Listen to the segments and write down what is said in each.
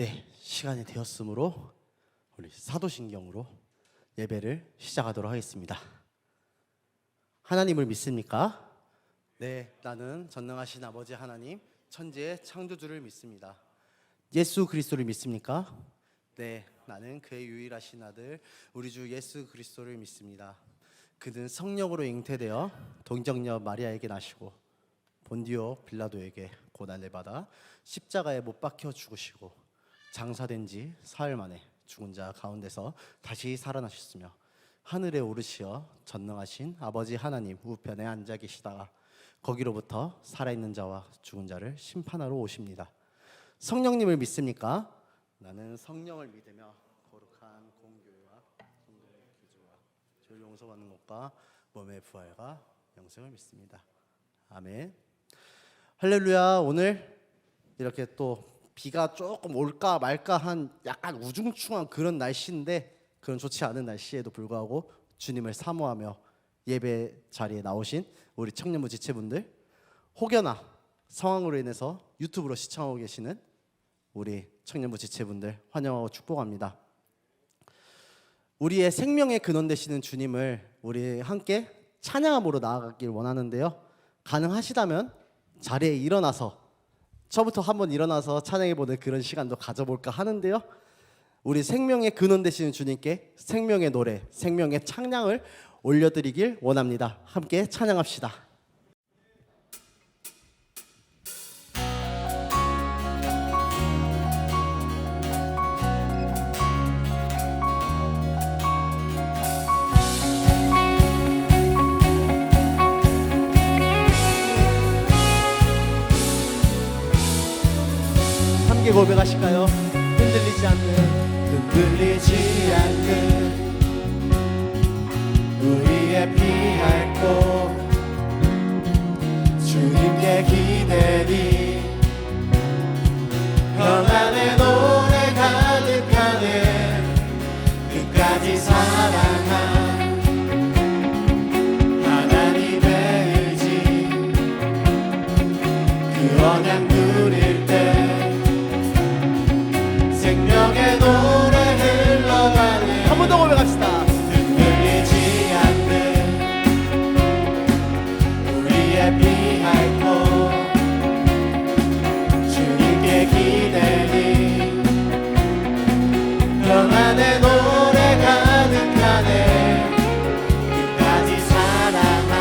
네, 시간이 되었으므로 우리 사도신경으로 예배를 시작하도록 하겠습니다. 하나님을 믿습니까? 네, 나는 전능하신 아버지 하나님, 천지의 창조주를 믿습니다. 예수 그리스도를 믿습니까? 네, 나는 그의 유일하신 아들 우리 주 예수 그리스도를 믿습니다. 그는 성령으로 잉태되어 동정녀 마리아에게 나시고 본디오 빌라도에게 고난을 받아 십자가에 못 박혀 죽으시고 장사된 지 사흘 만에 죽은 자 가운데서 다시 살아나셨으며 하늘에 오르시어 전능하신 아버지 하나님 우편에 앉아 계시다가 거기로부터 살아있는 자와 죽은 자를 심판하러 오십니다. 성령님을 믿습니까? 나는 성령을 믿으며 거룩한 공교회와 성도의 교제와 죄를 용서받는 것과 몸의 부활과 영생을 믿습니다. 아멘. 할렐루야. 오늘 이렇게 또 비가 조금 올까 말까 한 약간 우중충한 그런 날씨인데, 그런 좋지 않은 날씨에도 불구하고 주님을 사모하며 예배 자리에 나오신 우리 청년부 지체분들, 혹여나 상황으로 인해서 유튜브로 시청하고 계시는 우리 청년부 지체분들 환영하고 축복합니다. 우리의 생명의 근원 되시는 주님을 우리 함께 찬양함으로 나아가길 원하는데요, 가능하시다면 자리에 일어나서 저부터 한번 일어나서 찬양해보는 그런 시간도 가져볼까 하는데요, 우리 생명의 근원 되시는 주님께 생명의 노래, 생명의 찬양을 올려드리길 원합니다. 함께 찬양합시다. 함께 고백하실까요? 흔들리지 않는 우리의 피할 곳 주님께 기대리 평안의 노래 가득하네 끝까지 사랑한 하나님의 의지 그 언약 누릴 때 생명의 노래 흘러가네. 한 번 더 고백합시다. 흔들리지 않는 우리의 피할 곳 주님께 기대리 평안의 노래 가득하네 끝까지 사랑한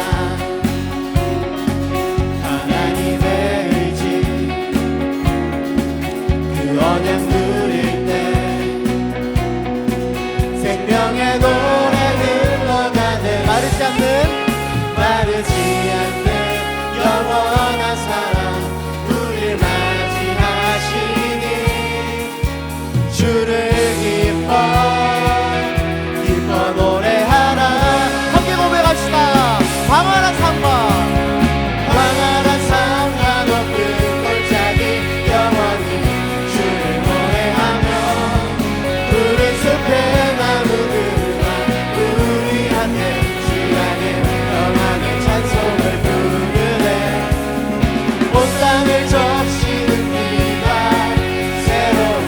하나님의 의지 그 언약 누릴 때 생명의 노래 흘러가네. 마르지 않는 영원한 사랑 우릴 맞이하시니 주를 기뻐 노래하라. 함께 고백합시다. 방황한 삶과 높은 골짜기 영원히 주를 노래하며 푸른 숲의 나무들과 우리한테 주야의 평안의 찬송을 부르네. 온 땅을 적시는 비가 새로운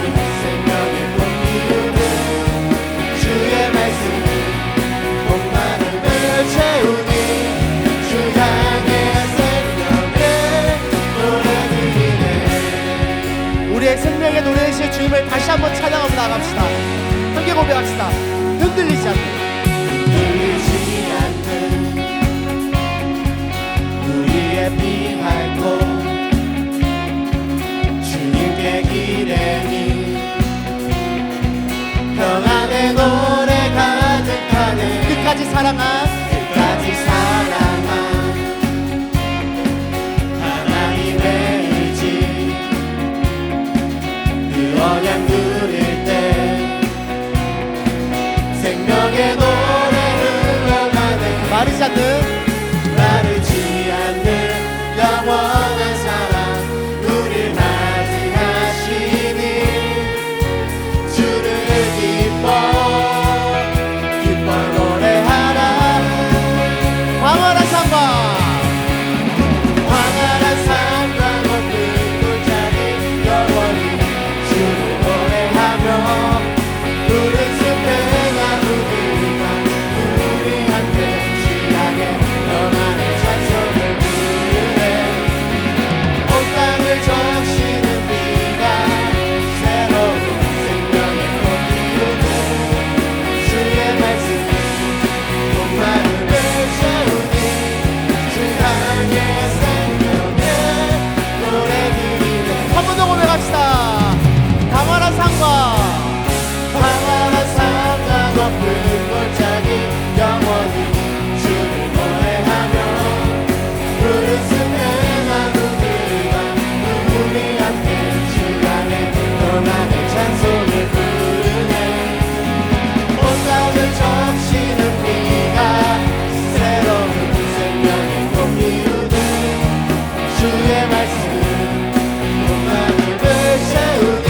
생명의 꽃 피우는 주의 말씀이 목마름을 채우니 주 향해 생명의 노래 드리네. 우리의 생명의 노래 되실 주님을 다시 한번 찬양하고 나갑시다. 함께 고백합시다. 흔들리지 않는 우리의 피할 곳 주님께 기대니 평안의 노래 가득하네 끝까지 사랑한 하나님의 의지 그 언약 누릴 때 생명의 노래 흘러가네. 마르지 않는 영원한 사랑 우릴 맞이하시니 주를 기뻐 노래하라. 황홀한 삶과 높은 골짜기 영원히 주를 평안의 찬송을 부르네. 온 땅을 적시는 비가 새로운 생명의 꽃피우네. 주의 말씀 온 마음을 채우니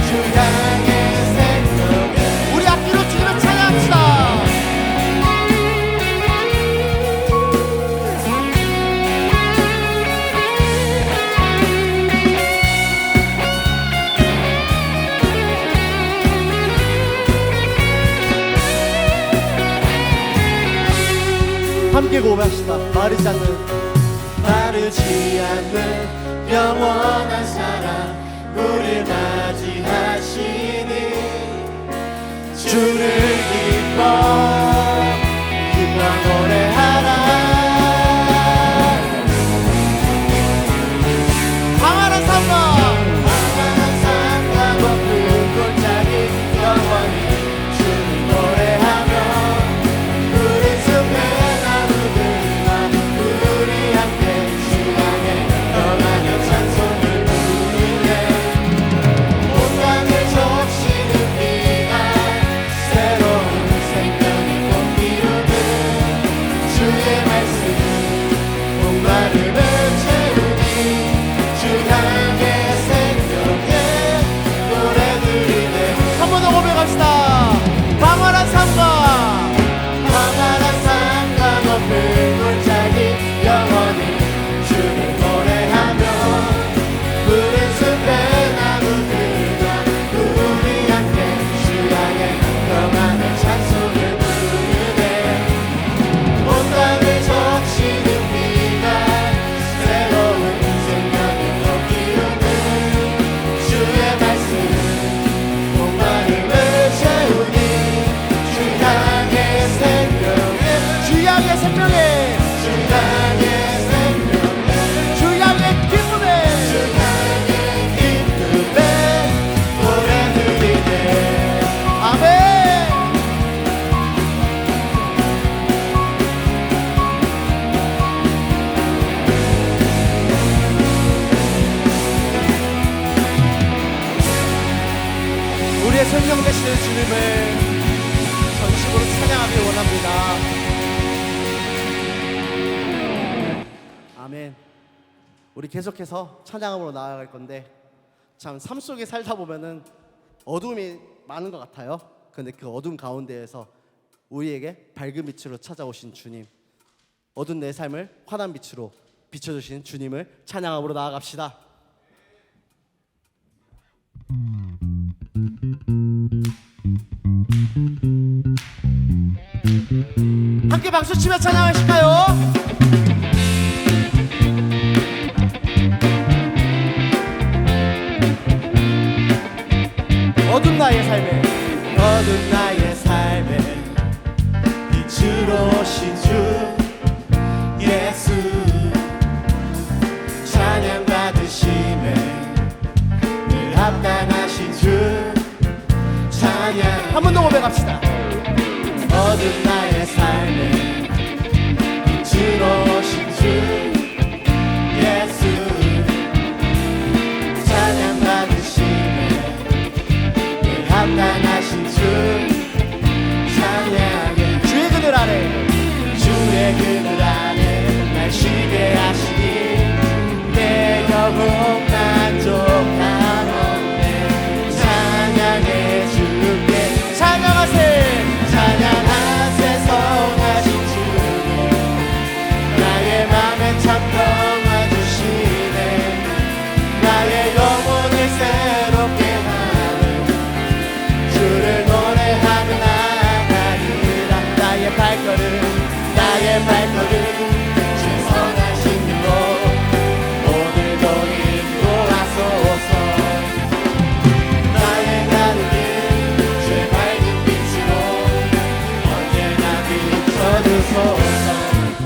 주 향해 생명에. 우리 앞뒤로 주님을 찬양합시다. 함께 고백합시다. 마르지 않는 영원한 사랑 우릴 맞이하시니 주를 기뻐 노래하라. 강활한 삶과 높은 골짜기 영원히 주를 노래하며 우리 숲에 우리의 생명 되시는 주님을 전심으로 찬양하길 원합니다. 아멘. 우리 계속해서 찬양으로 나아갈 건데 참 삶 속에 살다 보면은 어둠이 많은 것 같아요. 근데 그 어둠 가운데에서 우리에게 밝은 빛으로 찾아오신 주님, 어두운 내 삶을 환한 빛으로 비춰주신 주님을 찬양함으로 나아갑시다. 함께 박수치며 찬양하실까요? 어두운 나의 삶에 빛으로 오신 주 예수 찬양 받으심에 늘 합당하신 주 찬양. 한 번 더 고백합시다. 어두운 나의 삶에 빛으로 오신 주 예수 찬양 받으심에 늘 합당하신 주 찬양해. 주의 그늘 아래 날 쉬게 하시니 내 영혼 만족하옵네. 찬양해 주께 찬양하세 선하신 주님 나의 맘에 참 평화 주시네. 나의 영혼을 새롭게 하는 주를 노래하며 나가리라. 나의 발걸음 주 선하신 길 오늘도 인도하소서. 나의 가는 길 주의 밝은 빛으로 언제나 비춰주소서.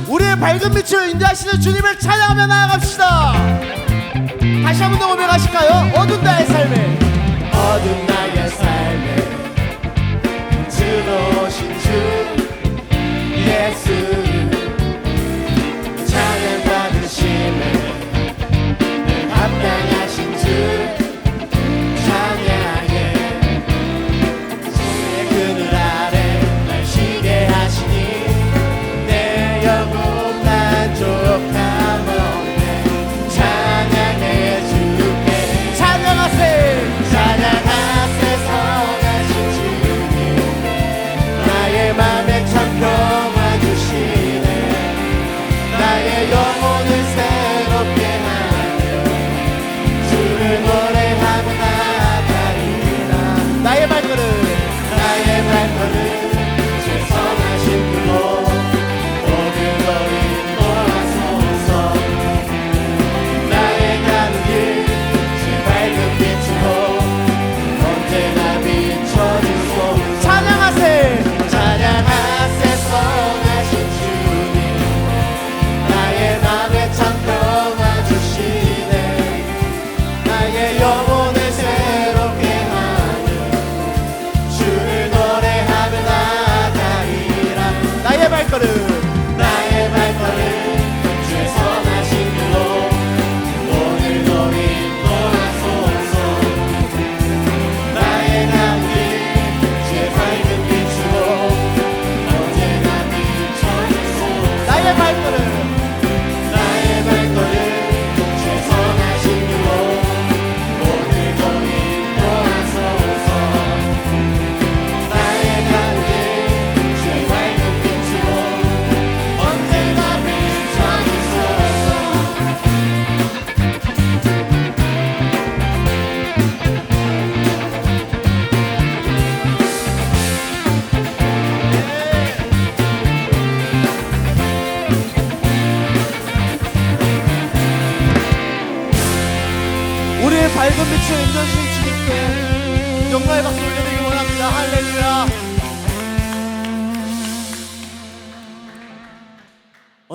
우리의 밝은 빛으로 인도하시는 주님을 찬양하며 나아갑시다. 다시 한 번 더 고백하실까요? 어두운 나의 삶에 빛으로 오신 주 예수 찬양 받으심에 늘 합당하신 주 찬양.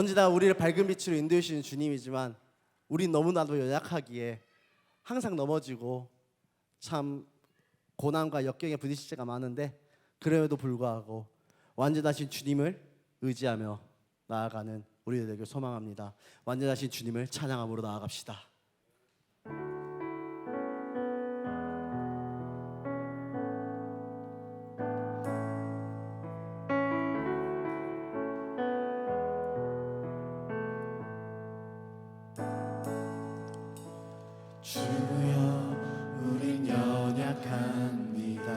언제나 우리를 밝은 빛으로 인도해 주시는 주님이지만 우린 너무나도 연약하기에 항상 넘어지고 참 고난과 역경에 부딪힐 때가 많은데, 그럼에도 불구하고 완전하신 주님을 의지하며 나아가는 우리들 되길 소망합니다. 완전하신 주님을 찬양함으로 나아갑시다. 주여 우린 연약합니다.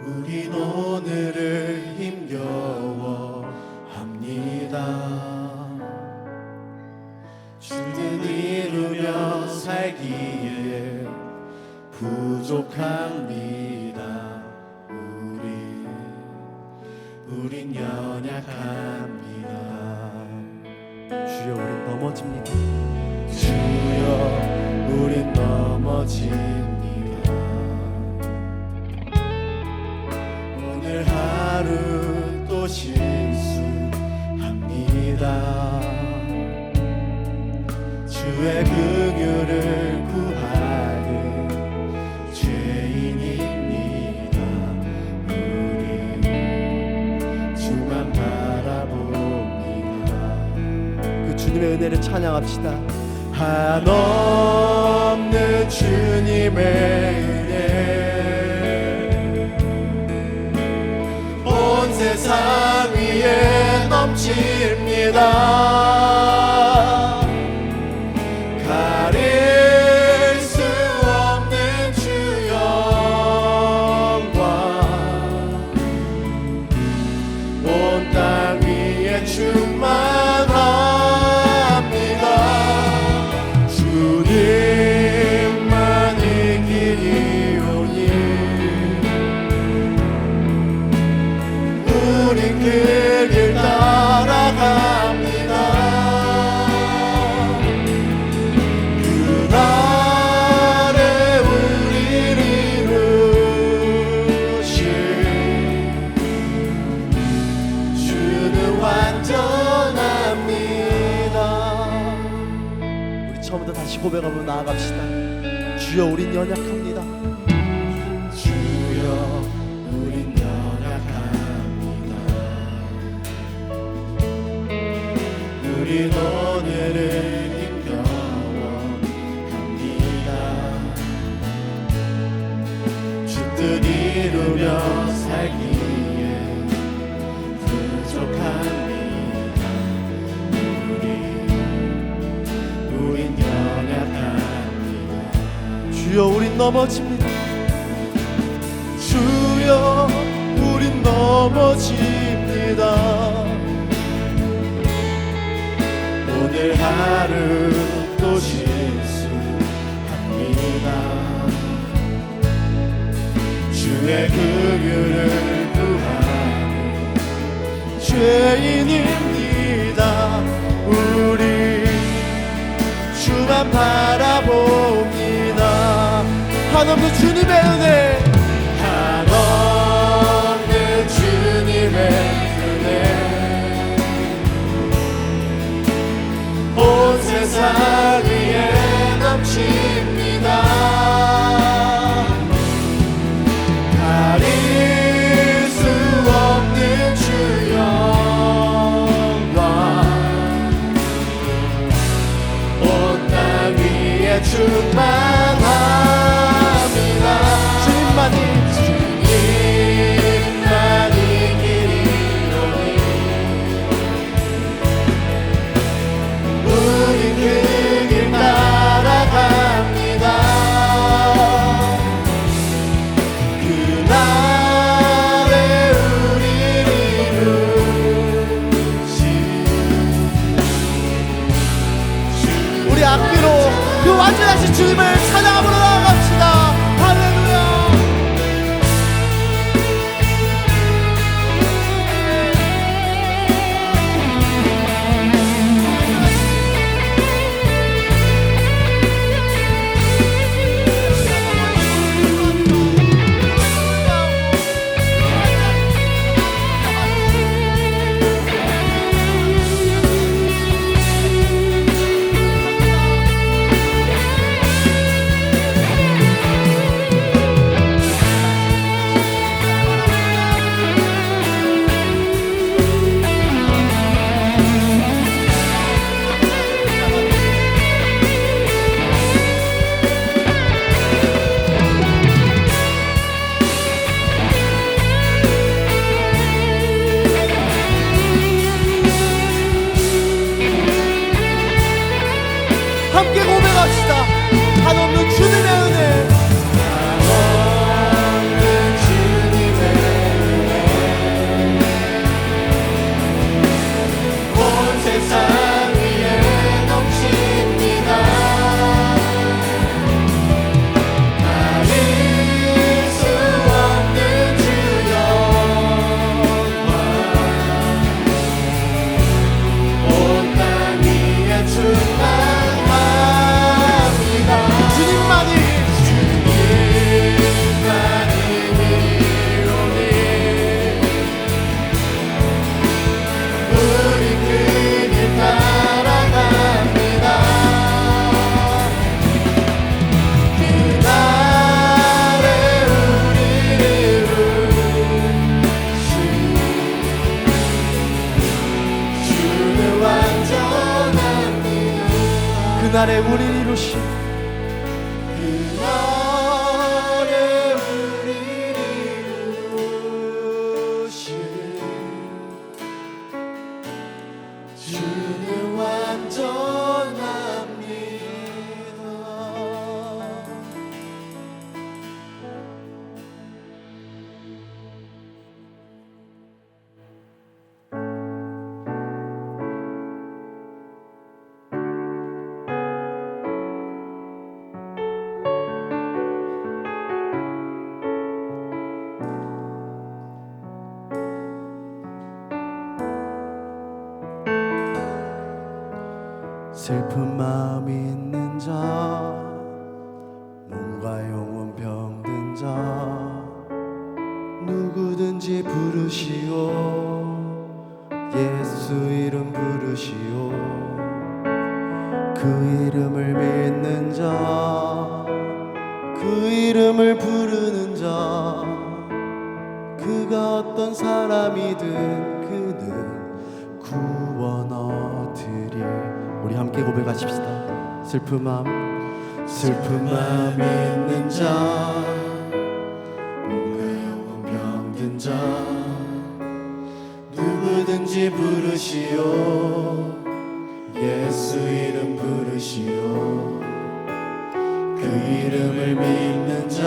우린 오늘을 힘겨워합니다. 주는 이루며 살기에 부족합니다. 우린 연약합니다. 주여 우린 넘어집니다. 주여 우린 넘어집니다. 오늘 하루 또 실수합니다. 주의 긍휼을 구하는 죄인입니다. 우리 주만 바라봅니다. 그 주님의 은혜를 찬양합시다. 한없는 주님의 은혜 온 세상 위에 넘칩니다. 가릴 수 없는 주 영광 온 땅 위에 충만합니다. 주님만이 길이오니 우린 그 길 따라갑니다. 그날에 우리를 이루실 주는 완전합니다. 우리 처음부터 다시 고백하며 나아갑시다. 주여 우린 연약합니다. 주여 우린 연약합니다. 우린 오늘을 힘겨워합니다. 주 뜻 이루며 살기에 부족합니다. 우린 연약합니다. 주여 우린 넘어집니다. 주여 우린 넘어집니다. 오늘 하루 또 실수합니다. 주의 긍휼을 구하는 죄인입니다. 우리 주만 바라봅니다. 한없는 주님의 은혜, 한없는 주님의 은혜 온 세상 위에 넘칩니다. 가릴 수 없는 주 영광 온 땅 위에 충만합니다. 아래 우리 이루신 그 아래 우리 이루신 주는 완전합니다. 슬픈 마음 있는 자, 몸과 영혼 병든 자, 누구든지 부르시오. 예수 이름 부르시오. 그 이름을 믿는 자, 그 이름을 부르는 자, 그가 어떤 사람이든 그는 구원 얻으리. 우리 함께 고백하십시다. 슬픈 마음 있는 자, 몸과 영혼 병든 자, 누구든지 부르시오. 예수 이름 부르시오. 그 이름을 믿는 자,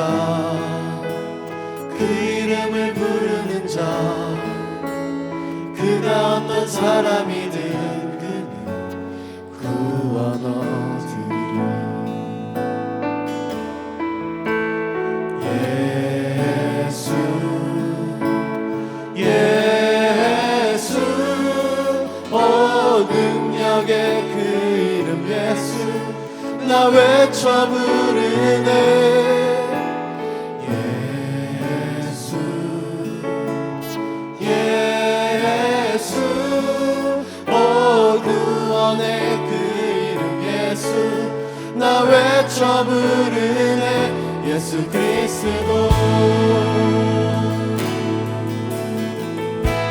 그 이름을 부르는 자, 그가 어떤 사람이든 구원 얻으리라. 예수 예수 능력의 그 이름 예수 나 외쳐 부르네. 예수 예수 구원의 나 외쳐 부르네. 예수 그리스도.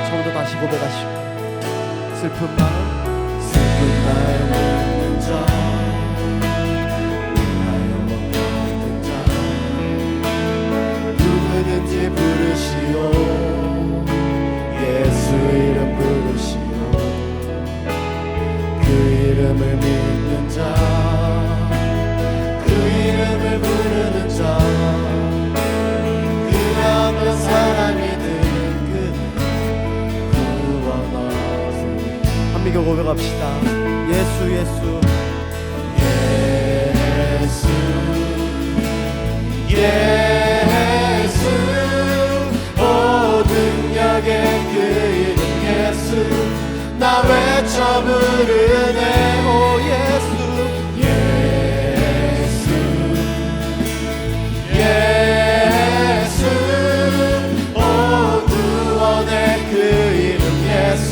처음부터 다시 고백하시고 슬픈 마음 있는 자, 영혼 병든 자, 누구든지 부르시오. 예수 이름 부르시오. 그 이름을 믿는 자, 이름을 부르는 자, 그가 어떤 사람이든 그는 구원 얻으리. 함께 고백합시다. 예수 예수 예수 예수 오 능력의 그 이름 예수 나 외쳐 부르네. 오 예수 예수 오 구원의 그 이름 예수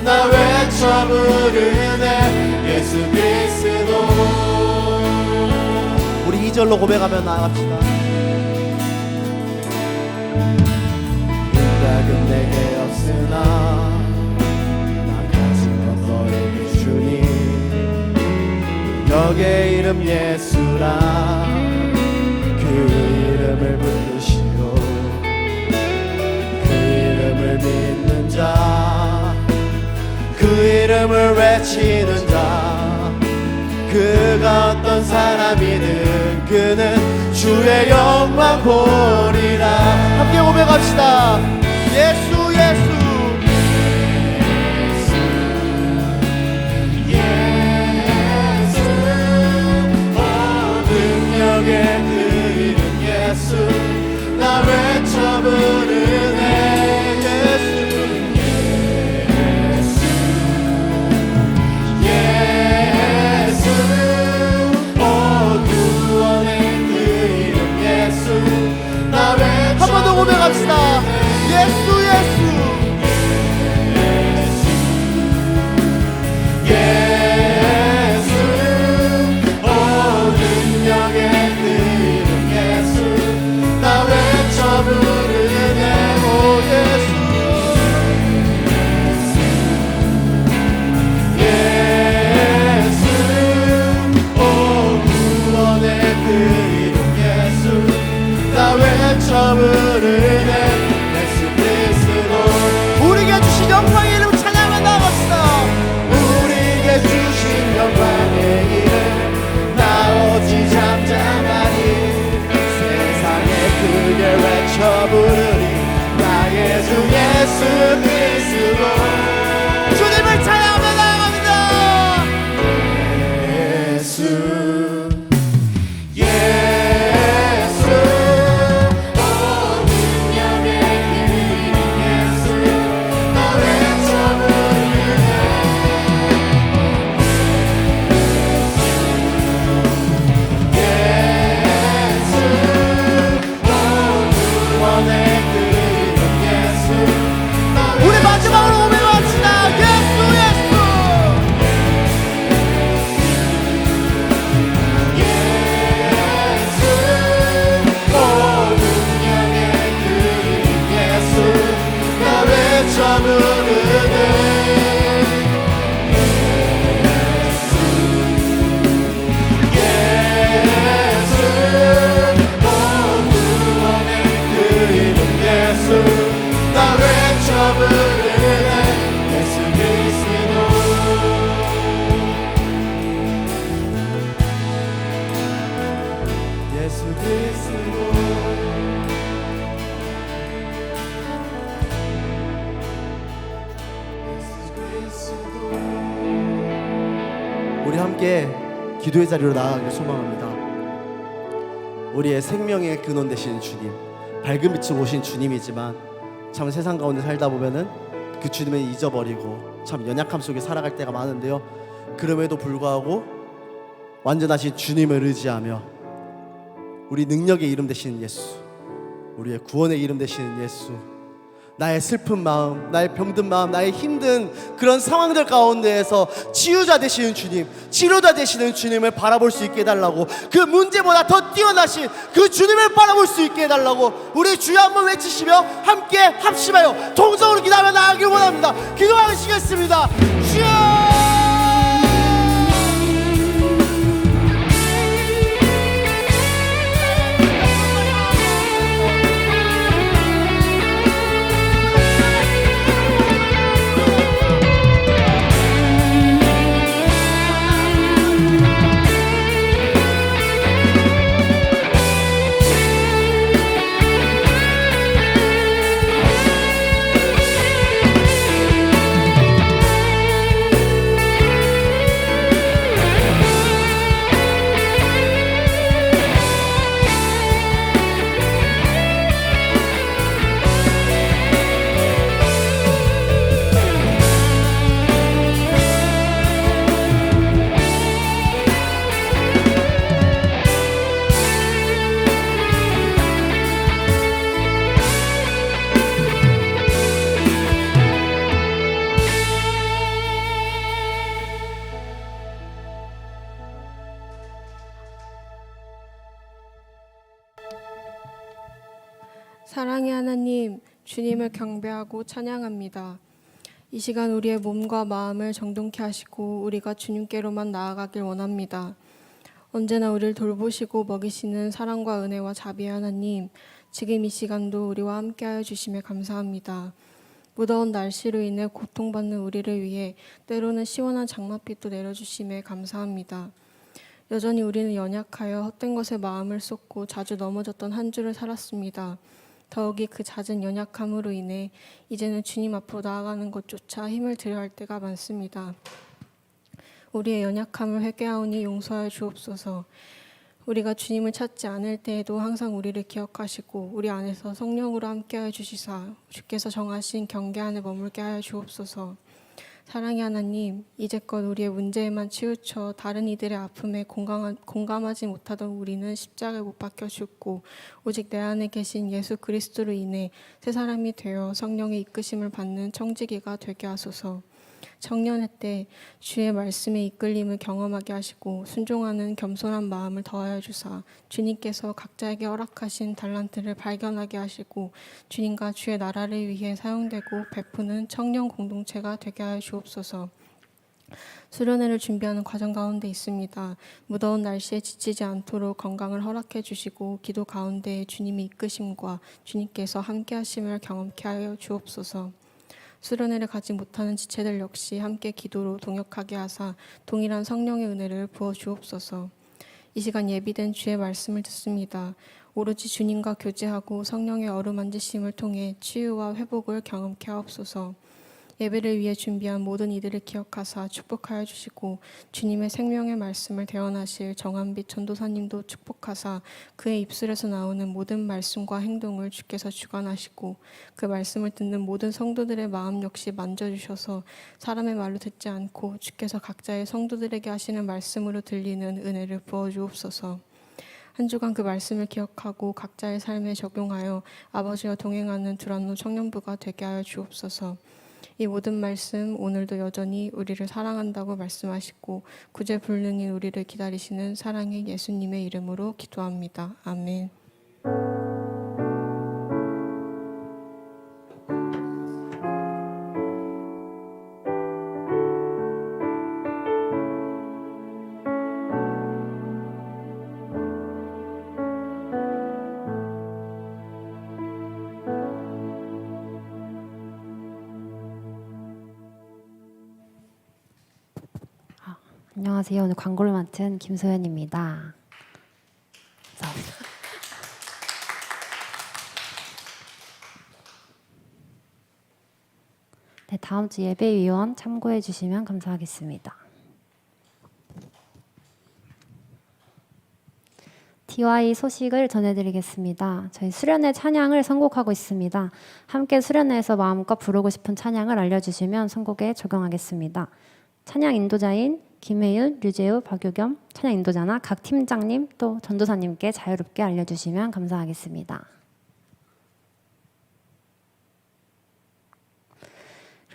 나 외쳐 부르네. 예수 그리스도. 우리 2절로 고백하며 나아갑시다. 생각은 내게 없으나 나 가진 건 너에게 주니 너의 이름 예수라. 그 이름을 부르시오. 그 이름을 믿는 자, 그 이름을 외치는 자, 그가 어떤 사람이든 그는 주의 영광 보리라. 함께 고백합시다. 예수 예수 예수 오 능력의 그 이름 예수 나 외쳐 부르네. 예수 예수 오 구원의 그 이름 예수 나 외쳐. 한 번 더 고백합시다. 이름 예수 나 외쳐 부르네 예수 그리스도 우리에게 주신 영광의 이름 찬양하며 나아갑시다. 우리에게 주신 영광의 이름 나 오직 잠잠하니 세상에 크게 외쳐 부르니 나의 주 예수 그리스도 주님을 찬양하며 나아갑니다. 예수 예수 오 능력의 그 이름 예수 나 외쳐 부르네 예수 오 구원의 그 이름 예수 나 우리 마지막으로 고백합시다. 예수 예수. 예수 오 능력의 그 이름 예수 나 외쳐 부르네 예수 오 구원의 그 이름 예수 나 외쳐 부르네 예수 그리스도 예수 그리스도 예수 그리스도 우리 함께 기도의 자리로 나아가길 소망합니다. 우리의 생명의 근원 되시는 주님, 밝은 빛으로 오신 주님이지만 참 세상 가운데 살다 보면은 그 주님을 잊어버리고 참 연약함 속에 살아갈 때가 많은데요. 그럼에도 불구하고 완전하신 주님을 의지하며 우리 능력의 이름 되시는 예수, 우리의 구원의 이름 되시는 예수, 나의 슬픈 마음, 나의 병든 마음, 나의 힘든 그런 상황들 가운데에서 치유자 되시는 주님, 치료자 되시는 주님을 바라볼 수 있게 해달라고, 그 문제보다 더 뛰어나신 그 주님을 바라볼 수 있게 해달라고 우리 주여 한번 외치시며 함께 합심하여 동성으로 기도하며 나아가길 원합니다. 기도하시겠습니다. 주여. 사랑의 하나님, 주님을 경배하고 찬양합니다. 이 시간 우리의 몸과 마음을 정돈케 하시고 우리가 주님께로만 나아가길 원합니다. 언제나 우리를 돌보시고 먹이시는 사랑과 은혜와 자비의 하나님, 지금 이 시간도 우리와 함께하여 주심에 감사합니다. 무더운 날씨로 인해 고통받는 우리를 위해 때로는 시원한 장맛빛도 내려주심에 감사합니다. 여전히 우리는 연약하여 헛된 것에 마음을 쏟고 자주 넘어졌던 한 주를 살았습니다. 더욱이 그 잦은 연약함으로 인해 이제는 주님 앞으로 나아가는 것조차 힘을 들여야 할 때가 많습니다. 우리의 연약함을 회개하오니 용서하여 주옵소서. 우리가 주님을 찾지 않을 때에도 항상 우리를 기억하시고 우리 안에서 성령으로 함께하여 주시사 주께서 정하신 경계 안에 머물게 하여 주옵소서. 사랑의 하나님, 이제껏 우리의 문제에만 치우쳐 다른 이들의 아픔에 공감하지 못하던 우리는 십자가에 못 박혀 죽고 오직 내 안에 계신 예수 그리스도로 인해 새 사람이 되어 성령의 이끄심을 받는 청지기가 되게 하소서. 청년의 때 주의 말씀에 이끌림을 경험하게 하시고 순종하는 겸손한 마음을 더하여 주사 주님께서 각자에게 허락하신 달란트를 발견하게 하시고 주님과 주의 나라를 위해 사용되고 베푸는 청년 공동체가 되게 하여 주옵소서. 수련회를 준비하는 과정 가운데 있습니다. 무더운 날씨에 지치지 않도록 건강을 허락해 주시고 기도 가운데 주님의 이끄심과 주님께서 함께 하심을 경험케 하여 주옵소서. 수련회를 가지 못하는 지체들 역시 함께 기도로 동역하게 하사 동일한 성령의 은혜를 부어 주옵소서. 이 시간 예비된 주의 말씀을 듣습니다. 오로지 주님과 교제하고 성령의 어루만지심을 통해 치유와 회복을 경험케 하옵소서. 예배를 위해 준비한 모든 이들을 기억하사 축복하여 주시고 주님의 생명의 말씀을 대언하실 정한빛 전도사님도 축복하사 그의 입술에서 나오는 모든 말씀과 행동을 주께서 주관하시고 그 말씀을 듣는 모든 성도들의 마음 역시 만져주셔서 사람의 말로 듣지 않고 주께서 각자의 성도들에게 하시는 말씀으로 들리는 은혜를 부어주옵소서. 한 주간 그 말씀을 기억하고 각자의 삶에 적용하여 아버지와 동행하는 두란노 청년부가 되게 하여 주옵소서. 이 모든 말씀 오늘도 여전히 우리를 사랑한다고 말씀하시고 구제불능인 우리를 기다리시는 사랑의 예수님의 이름으로 기도합니다. 아멘. 안녕하세요. 오늘 광고를 맡은 김소연입니다. 감사합니다. 네, 다음 주 예배위원 참고해 주시면 감사하겠습니다. DY 소식을 전해드리겠습니다. 저희 수련회 찬양을 선곡하고 있습니다. 함께 수련회에서 마음껏 부르고 싶은 찬양을 알려주시면 선곡에 적용하겠습니다. 찬양 인도자인 김혜윤, 류재우, 박유겸 찬양 인도자나 각 팀장님 또 전도사님께 자유롭게 알려주시면 감사하겠습니다.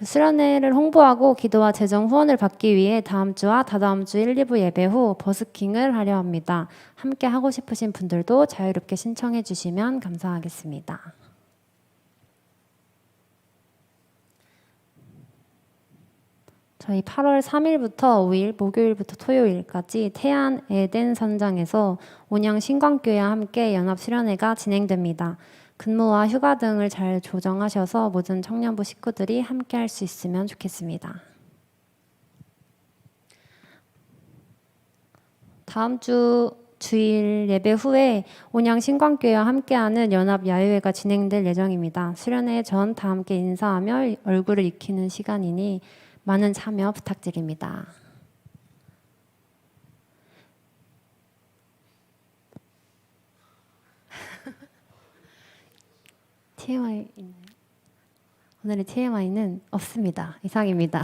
수련회를 홍보하고 기도와 재정 후원을 받기 위해 다음 주와 다다음 주 1, 2부 예배 후 버스킹을 하려 합니다. 함께 하고 싶으신 분들도 자유롭게 신청해 주시면 감사하겠습니다. 저희 8월 3일부터 5일, 목요일부터 토요일까지 태안 에덴 선장에서 온양 신광교회와 함께 연합 수련회가 진행됩니다. 근무와 휴가 등을 잘 조정하셔서 모든 청년부 식구들이 함께 할 수 있으면 좋겠습니다. 다음 주 주일 예배 후에 온양 신광교회와 함께하는 연합 야유회가 진행될 예정입니다. 수련회 전 다 함께 인사하며 얼굴을 익히는 시간이니 많은 참여 부탁드립니다. TMI 있나요? 오늘의 TMI는 없습니다. 이상입니다.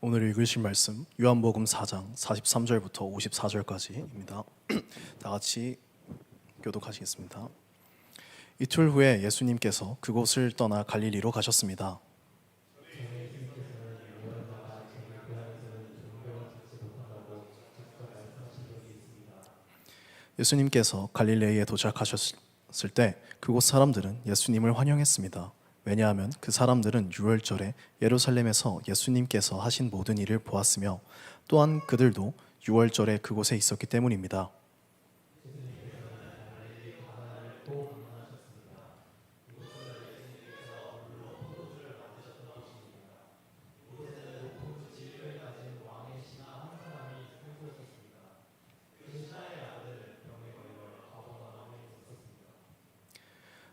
오늘 읽으실 말씀 요한복음 4장 43절부터 54절까지입니다. 다 같이 교독하시겠습니다. 이틀 후에 예수님께서 그곳을 떠나 갈릴리로 가셨습니다. 예수님께서 갈릴레이에 도착하셨을 때 그곳 사람들은 예수님을 환영했습니다. 왜냐하면 그 사람들은 유월절에 예루살렘에서 예수님께서 하신 모든 일을 보았으며 또한 그들도 유월절에 그곳에 있었기 때문입니다.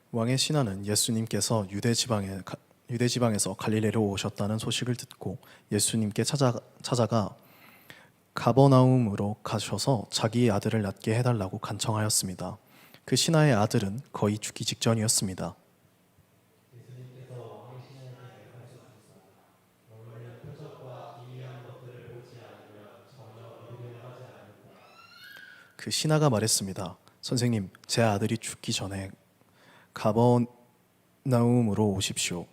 왕의 신하는 예수님께서 유대 지방에서 갈릴리로 오셨다는 소식을 듣고 예수님께 찾아가 가버나움으로 가셔서 자기의 아들을 낫게 해달라고 간청하였습니다. 그 신하의 아들은 거의 죽기 직전이었습니다. 그 신하가 말했습니다. 선생님, 제 아들이 죽기 전에 가버나움으로 오십시오.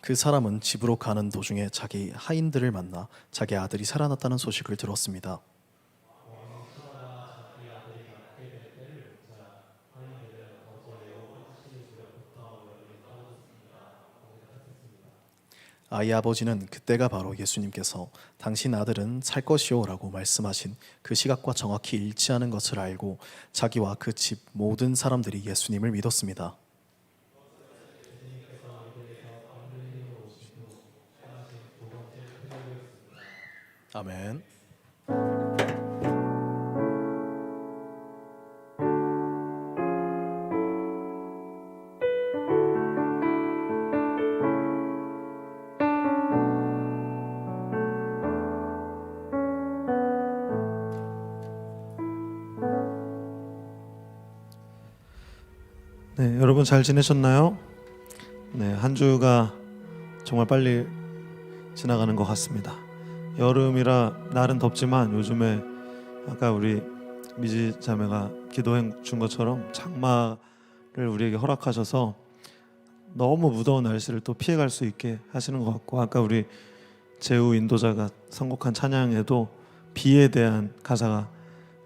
그 사람은 집으로 가는 도중에 자기 하인들을 만나 자기 아들이 살아났다는 소식을 들었습니다. 아이 아버지는 그때가 바로 예수님께서 당신 아들은 살 것이요 라고 말씀하신 그 시각과 정확히 일치하는 것을 알고 자기와 그 집 모든 사람들이 예수님을 믿었습니다. 아멘. 네, 여러분 잘 지내셨나요? 네, 한 주가 정말 빨리 지나가는 것 같습니다. 여름이라 날은 덥지만 요즘에 아까 우리 미지 자매가 기도해 준 것처럼 장마를 우리에게 허락하셔서 너무 무더운 날씨를 또 피해갈 수 있게 하시는 것 같고, 아까 우리 재우 인도자가 선곡한 찬양에도 비에 대한 가사가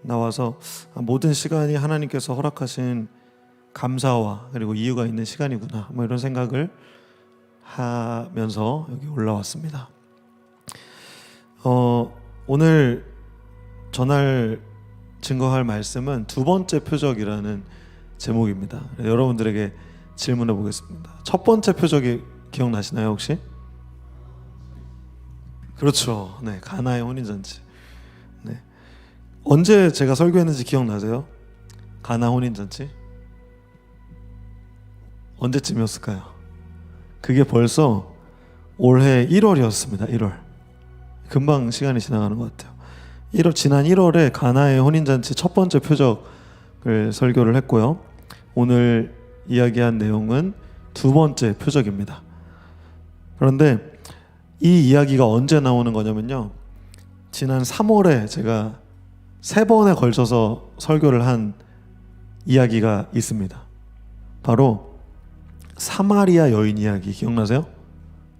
나와서 모든 시간이 하나님께서 허락하신 감사와 그리고 이유가 있는 시간이구나, 뭐 이런 생각을 하면서 여기 올라왔습니다. 오늘 전할 증거할 말씀은 두 번째 표적이라는 제목입니다. 여러분들에게 질문해 보겠습니다. 첫 번째 표적이 기억나시나요 혹시? 그렇죠. 네, 가나의 혼인잔치. 네. 언제 제가 설교했는지 기억나세요? 가나 혼인잔치? 언제쯤이었을까요? 그게 벌써 올해 1월이었습니다. 1월. 금방 시간이 지나가는 것 같아요. 지난 1월에 가나의 혼인잔치 첫 번째 표적을 설교를 했고요. 오늘 이야기한 내용은 두 번째 표적입니다. 그런데 이 이야기가 언제 나오는 거냐면요, 지난 3월에 제가 3번에 걸쳐서 설교를 한 이야기가 있습니다. 바로 사마리아 여인 이야기 기억나세요?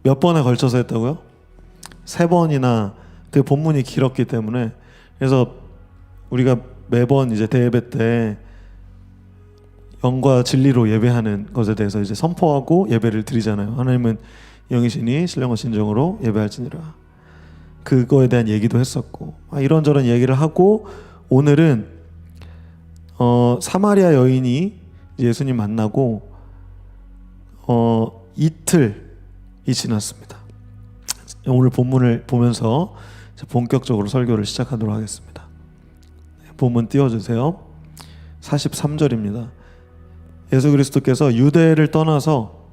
몇 번에 걸쳐서 했다고요? 3번이나 되게 본문이 길었기 때문에, 그래서 우리가 매번 이제 대예배 때 영과 진리로 예배하는 것에 대해서 이제 선포하고 예배를 드리잖아요. 하나님은 영이시니 신령과 진정으로 예배할지니라. 그거에 대한 얘기도 했었고, 이런저런 얘기를 하고, 오늘은 사마리아 여인이 예수님 만나고 이틀이 지났습니다. 오늘 본문을 보면서 본격적으로 설교를 시작하도록 하겠습니다. 본문 띄워주세요. 43절입니다. 예수 그리스도께서 유대를 떠나서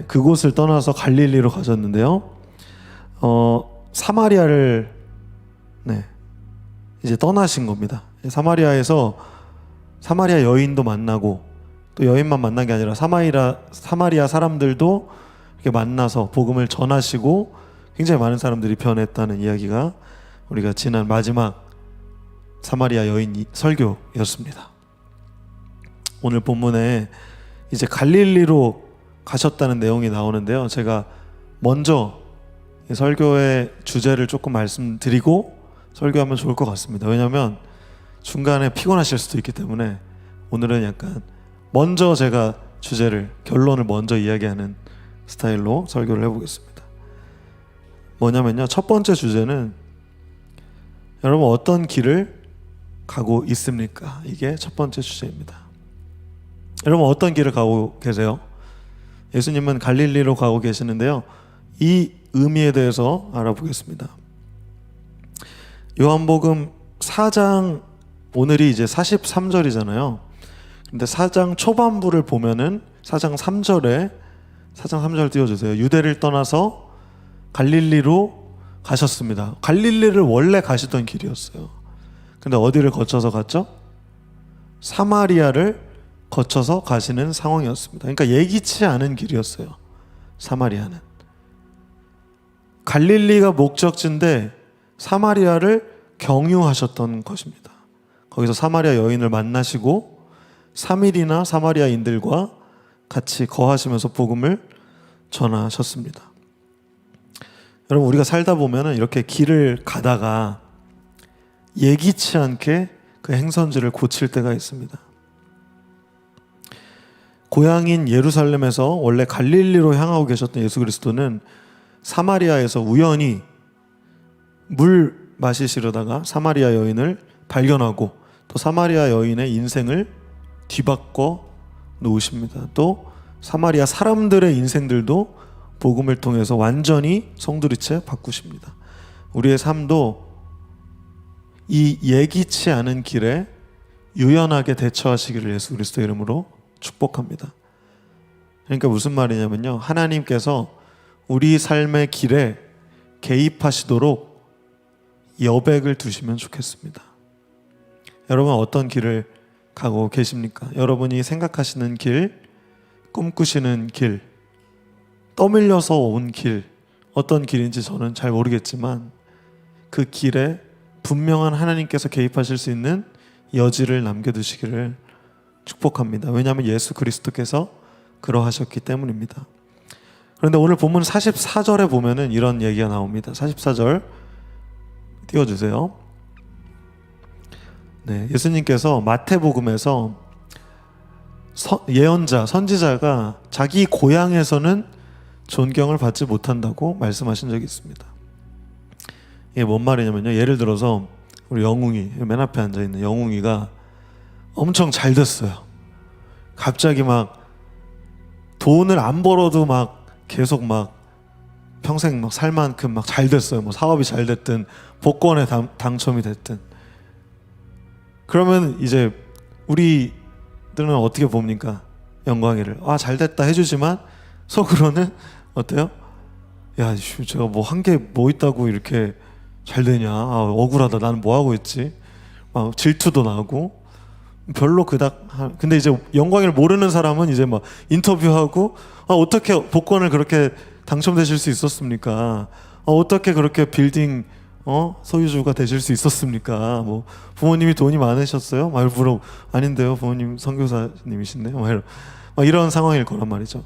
그곳을 떠나서 갈릴리로 가셨는데요. 사마리아를 이제 떠나신 겁니다. 사마리아에서 사마리아 여인도 만나고, 또 여인만 만난 게 아니라 사마리아 사람들도 이렇게 만나서 복음을 전하시고 굉장히 많은 사람들이 변했다는 이야기가 우리가 지난 마지막 사마리아 여인 설교였습니다. 오늘 본문에 이제 갈릴리로 가셨다는 내용이 나오는데요. 제가 먼저 설교의 주제를 조금 말씀드리고 설교하면 좋을 것 같습니다. 왜냐하면 중간에 피곤하실 수도 있기 때문에 오늘은 약간 먼저 제가 결론을 먼저 이야기하는 스타일로 설교를 해보겠습니다. 뭐냐면요, 첫 번째 주제는 여러분 어떤 길을 가고 있습니까? 이게 첫 번째 주제입니다. 여러분 어떤 길을 가고 계세요? 예수님은 갈릴리로 가고 계시는데요, 이 의미에 대해서 알아보겠습니다. 요한복음 4장, 오늘이 이제 43절이잖아요. 근데 4장 초반부를 보면은 4장 3절 띄워주세요. 유대를 떠나서 갈릴리로 가셨습니다. 갈릴리를 원래 가시던 길이었어요. 근데 어디를 거쳐서 갔죠? 사마리아를 거쳐서 가시는 상황이었습니다. 그러니까 예기치 않은 길이었어요. 사마리아는. 갈릴리가 목적지인데 사마리아를 경유하셨던 것입니다. 거기서 사마리아 여인을 만나시고 3일이나 사마리아인들과 같이 거하시면서 복음을 전하셨습니다. 여러분, 우리가 살다 보면은 이렇게 길을 가다가 예기치 않게 그 행선지를 고칠 때가 있습니다. 고향인 예루살렘에서 원래 갈릴리로 향하고 계셨던 예수 그리스도는 사마리아에서 우연히 물 마시시려다가 사마리아 여인을 발견하고 또 사마리아 여인의 인생을 뒤바꿔 놓으십니다. 또 사마리아 사람들의 인생들도 복음을 통해서 완전히 송두리째 바꾸십니다. 우리의 삶도 이 예기치 않은 길에 유연하게 대처하시기를 예수 그리스도의 이름으로 축복합니다. 그러니까 무슨 말이냐면요, 하나님께서 우리 삶의 길에 개입하시도록 여백을 두시면 좋겠습니다. 여러분, 어떤 길을 가고 계십니까? 여러분이 생각하시는 길, 꿈꾸시는 길, 떠밀려서 온 길, 어떤 길인지 저는 잘 모르겠지만 그 길에 분명한 하나님께서 개입하실 수 있는 여지를 남겨두시기를 축복합니다. 왜냐하면 예수 그리스도께서 그러하셨기 때문입니다. 그런데 오늘 본문 44절에 보면은 이런 얘기가 나옵니다. 44절 띄워주세요. 네, 예수님께서 마태복음에서 예언자, 선지자가 자기 고향에서는 존경을 받지 못한다고 말씀하신 적이 있습니다. 이게 뭔 말이냐면요, 예를 들어서 우리 영웅이, 맨 앞에 앉아있는 영웅이가 엄청 잘 됐어요. 갑자기 막 돈을 안 벌어도 막 계속 막 평생 막 살 만큼 막 잘 됐어요. 뭐 사업이 잘 됐든 복권에 당첨이 됐든. 그러면 이제 우리들은 어떻게 봅니까? 영광이를 잘 됐다 해주지만 속으로는 어때요? 야, 제가 뭐 한 게 뭐 있다고 이렇게 잘 되냐? 억울하다. 나는 뭐 하고 있지? 막 질투도 나고 별로 그닥. 근데 이제 영광을 모르는 사람은 이제 막 인터뷰하고 어떻게 복권을 그렇게 당첨되실 수 있었습니까? 어떻게 그렇게 빌딩 소유주가 되실 수 있었습니까? 뭐 부모님이 돈이 많으셨어요? 말 물어 아닌데요. 부모님 선교사님이신데요. 막 이런 상황일 거란 말이죠.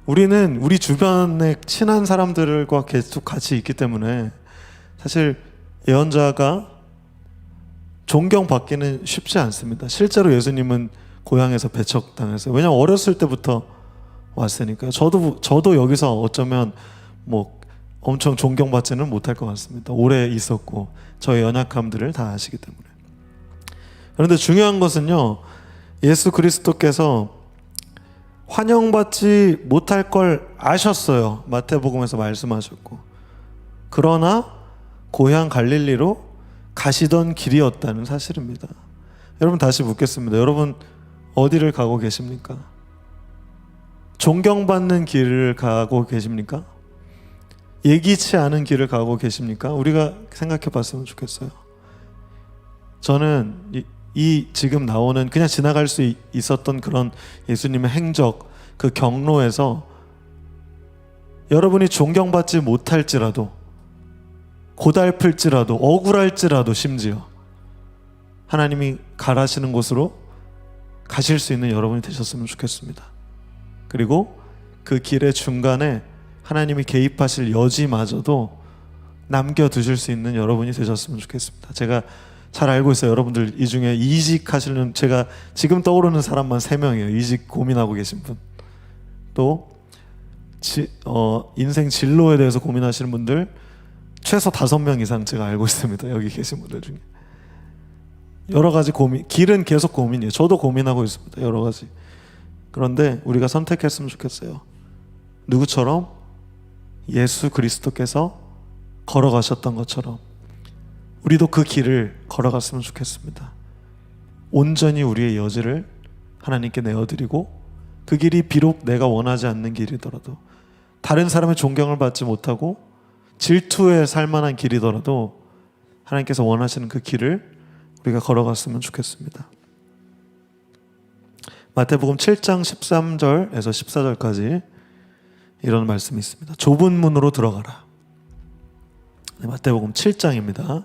우리는 우리 주변에 친한 사람들과 계속 같이 있기 때문에 사실 예언자가 존경받기는 쉽지 않습니다. 실제로 예수님은 고향에서 배척당했어요. 왜냐하면 어렸을 때부터 왔으니까요. 저도 여기서 어쩌면 뭐 엄청 존경받지는 못할 것 같습니다. 오래 있었고 저의 연약함들을 다 아시기 때문에. 그런데 중요한 것은요, 예수 그리스도께서 환영받지 못할 걸 아셨어요. 마태복음에서 말씀하셨고. 그러나 고향 갈릴리로 가시던 길이었다는 사실입니다. 여러분, 다시 묻겠습니다. 여러분 어디를 가고 계십니까? 존경받는 길을 가고 계십니까? 예기치 않은 길을 가고 계십니까? 우리가 생각해 봤으면 좋겠어요. 저는 이 지금 나오는 그냥 지나갈 수 있었던 그런 예수님의 행적, 그 경로에서 여러분이 존경받지 못할지라도, 고달플지라도, 억울할지라도, 심지어 하나님이 가라시는 곳으로 가실 수 있는 여러분이 되셨으면 좋겠습니다. 그리고 그 길의 중간에 하나님이 개입하실 여지마저도 남겨두실 수 있는 여러분이 되셨으면 좋겠습니다. 제가 잘 알고 있어요. 여러분들 이 중에 이직하시는, 제가 지금 떠오르는 사람만 3명이에요. 이직 고민하고 계신 분. 또 인생 진로에 대해서 고민하시는 분들 최소 5명 이상 제가 알고 있습니다. 여기 계신 분들 중에. 여러 가지 고민, 길은 계속 고민이에요. 저도 고민하고 있습니다. 여러 가지. 그런데 우리가 선택했으면 좋겠어요. 누구처럼? 예수 그리스도께서 걸어가셨던 것처럼 우리도 그 길을 걸어갔으면 좋겠습니다. 온전히 우리의 여지를 하나님께 내어드리고, 그 길이 비록 내가 원하지 않는 길이더라도, 다른 사람의 존경을 받지 못하고 질투에 살만한 길이더라도 하나님께서 원하시는 그 길을 우리가 걸어갔으면 좋겠습니다. 마태복음 7장 13절에서 14절까지 이런 말씀이 있습니다. 좁은 문으로 들어가라. 네, 마태복음 7장입니다.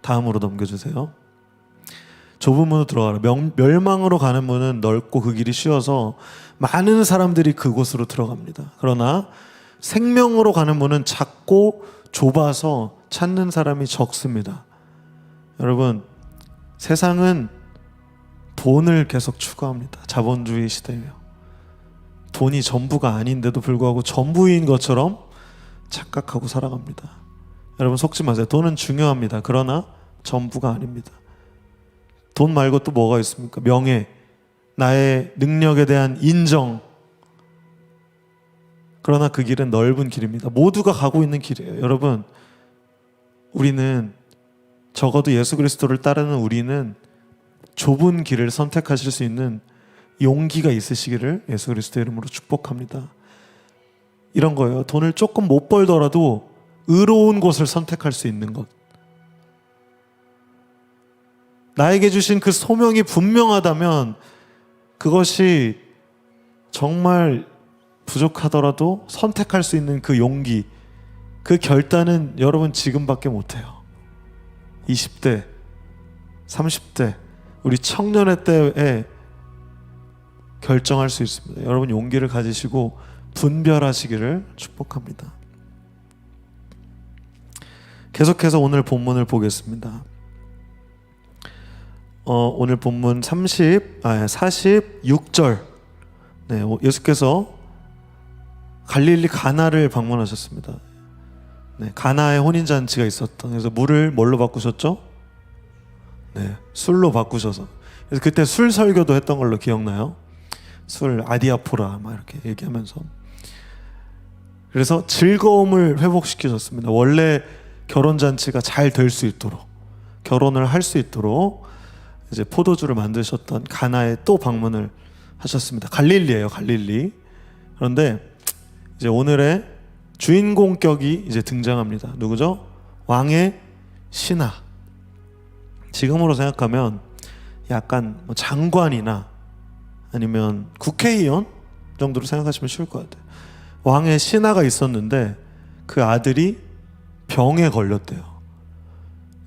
다음으로 넘겨주세요. 좁은 문으로 들어가라. 멸망으로 가는 문은 넓고 그 길이 쉬워서 많은 사람들이 그곳으로 들어갑니다. 그러나 생명으로 가는 문은 작고 좁아서 찾는 사람이 적습니다. 여러분, 세상은 돈을 계속 추구합니다. 자본주의 시대예요. 돈이 전부가 아닌데도 불구하고 전부인 것처럼 착각하고 살아갑니다. 여러분 속지 마세요. 돈은 중요합니다. 그러나 전부가 아닙니다. 돈 말고 또 뭐가 있습니까? 명예, 나의 능력에 대한 인정. 그러나 그 길은 넓은 길입니다. 모두가 가고 있는 길이에요. 여러분, 우리는 적어도 예수 그리스도를 따르는 우리는 좁은 길을 선택하실 수 있는 용기가 있으시기를 예수 그리스도의 이름으로 축복합니다. 이런 거예요. 돈을 조금 못 벌더라도 의로운 곳을 선택할 수 있는 것. 나에게 주신 그 소명이 분명하다면 그것이 정말 부족하더라도 선택할 수 있는 그 용기, 그 결단은 여러분 지금밖에 못해요. 20대, 30대, 우리 청년의 때에 결정할 수 있습니다. 여러분 용기를 가지시고 분별하시기를 축복합니다. 계속해서 오늘 본문을 보겠습니다. 오늘 본문 46절. 네, 예수께서 갈릴리 가나를 방문하셨습니다. 네, 가나의 혼인잔치가 있었던. 그래서 물을 뭘로 바꾸셨죠? 네, 술로 바꾸셔서. 그래서 그때 술 설교도 했던 걸로 기억나요? 술 아디아포라 막 이렇게 얘기하면서. 그래서 즐거움을 회복시키셨습니다. 원래 결혼잔치가 잘 될 수 있도록, 결혼을 할 수 있도록 이제 포도주를 만드셨던 가나에 또 방문을 하셨습니다. 갈릴리예요, 갈릴리. 그런데 이제 오늘의 주인공격이 이제 등장합니다. 누구죠? 왕의 신하. 지금으로 생각하면 약간 뭐 장관이나 아니면 국회의원 정도로 생각하시면 쉬울 것 같아요. 왕의 신하가 있었는데 그 아들이 병에 걸렸대요.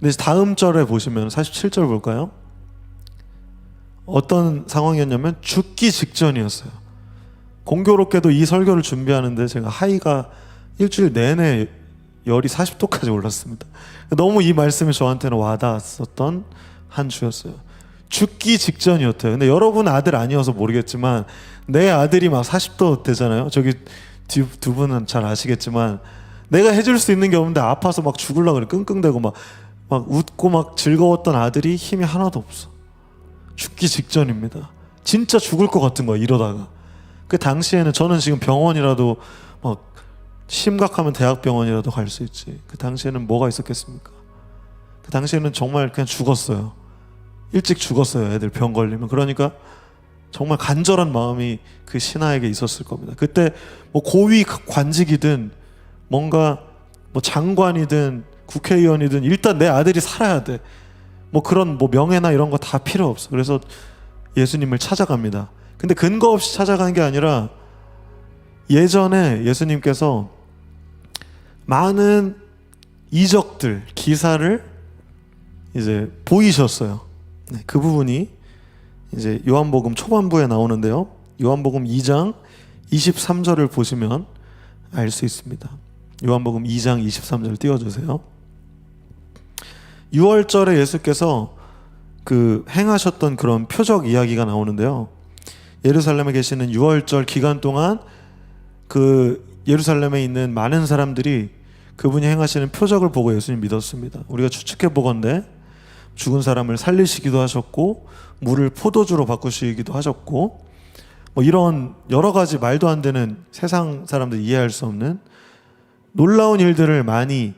근데 다음 절에 보시면 47절 볼까요? 어떤 상황이었냐면 죽기 직전이었어요. 공교롭게도 이 설교를 준비하는데 제가 하이가 일주일 내내 열이 40도까지 올랐습니다. 너무 이 말씀이 저한테는 와닿았었던 한 주였어요. 죽기 직전이었대요. 근데 여러분 아들 아니어서 모르겠지만 내 아들이 막 40도 되잖아요. 저기 두 분은 잘 아시겠지만 내가 해줄 수 있는 게 없는데 아파서 막 죽으려고 그래. 끙끙대고 막 웃고 막 즐거웠던 아들이 힘이 하나도 없어. 죽기 직전입니다. 진짜 죽을 것 같은 거야, 이러다가. 그 당시에는 저는 지금 병원이라도 막 심각하면 대학병원이라도 갈 수 있지. 그 당시에는 뭐가 있었겠습니까? 그 당시에는 정말 그냥 죽었어요. 일찍 죽었어요, 애들 병 걸리면. 그러니까 정말 간절한 마음이 그 신하에게 있었을 겁니다. 그때 뭐 고위 관직이든 뭔가 뭐 장관이든 국회의원이든 일단 내 아들이 살아야 돼. 뭐 그런 뭐 명예나 이런 거 다 필요 없어. 그래서 예수님을 찾아갑니다. 근데 근거 없이 찾아가는 게 아니라 예전에 예수님께서 많은 이적들, 기사를 이제 보이셨어요. 네, 그 부분이 이제 요한복음 초반부에 나오는데요. 요한복음 2장 23절을 보시면 알 수 있습니다. 요한복음 2장 23절 띄워주세요. 6월절에 예수께서 그 행하셨던 그런 표적 이야기가 나오는데요. 예루살렘에 계시는 6월절 기간 동안 그 예루살렘에 있는 많은 사람들이 그분이 행하시는 표적을 보고 예수님 믿었습니다. 우리가 추측해 보건대 죽은 사람을 살리시기도 하셨고 물을 포도주로 바꾸시기도 하셨고 뭐 이런 여러 가지 말도 안 되는 세상 사람들이 이해할 수 없는 놀라운 일들을 많이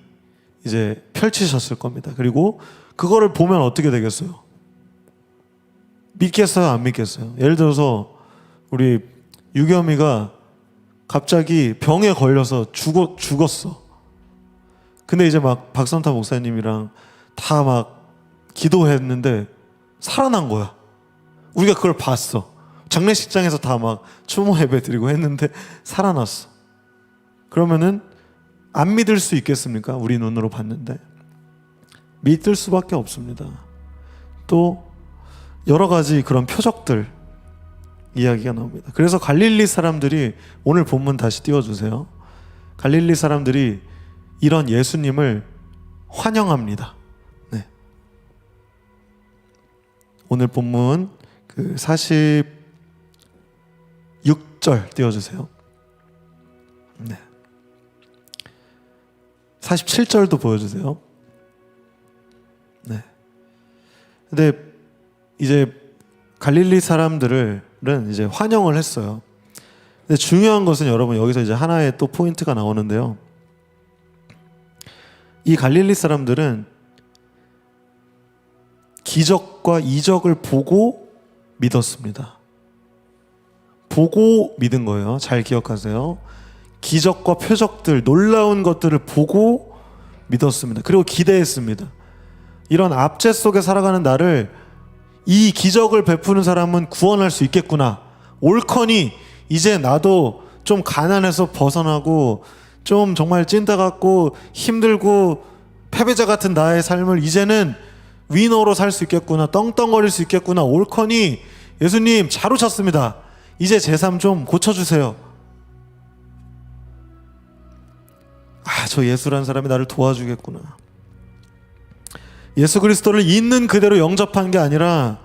이제 펼치셨을 겁니다. 그리고 그거를 보면 어떻게 되겠어요? 믿겠어요? 안 믿겠어요? 예를 들어서 우리 유겸이가 갑자기 병에 걸려서 죽었어. 근데 이제 막 박선타 목사님이랑 다 막 기도했는데 살아난 거야. 우리가 그걸 봤어. 장례식장에서 다 막 추모 예배 드리고 했는데 살아났어. 그러면은 안 믿을 수 있겠습니까? 우리 눈으로 봤는데 믿을 수밖에 없습니다. 또 여러 가지 그런 표적들 이야기가 나옵니다. 그래서 갈릴리 사람들이, 오늘 본문 다시 띄워주세요. 갈릴리 사람들이 이런 예수님을 환영합니다. 네. 오늘 본문 그 46절 띄워주세요. 네. 47절도 보여주세요. 네. 근데 이제 갈릴리 사람들은 이제 환영을 했어요. 근데 중요한 것은 여러분, 여기서 이제 하나의 또 포인트가 나오는데요. 이 갈릴리 사람들은 기적과 이적을 보고 믿었습니다. 보고 믿은 거예요. 잘 기억하세요. 기적과 표적들, 놀라운 것들을 보고 믿었습니다. 그리고 기대했습니다. 이런 압제 속에 살아가는 나를 이 기적을 베푸는 사람은 구원할 수 있겠구나. 옳거니 이제 나도 좀 가난해서 벗어나고 좀 정말 찐따 같고 힘들고 패배자 같은 나의 삶을 이제는 위너로 살 수 있겠구나. 떵떵거릴 수 있겠구나. 옳거니 예수님 잘 오셨습니다. 이제 제 삶 좀 고쳐주세요. 저 예수라는 사람이 나를 도와주겠구나. 예수 그리스도를 있는 그대로 영접한 게 아니라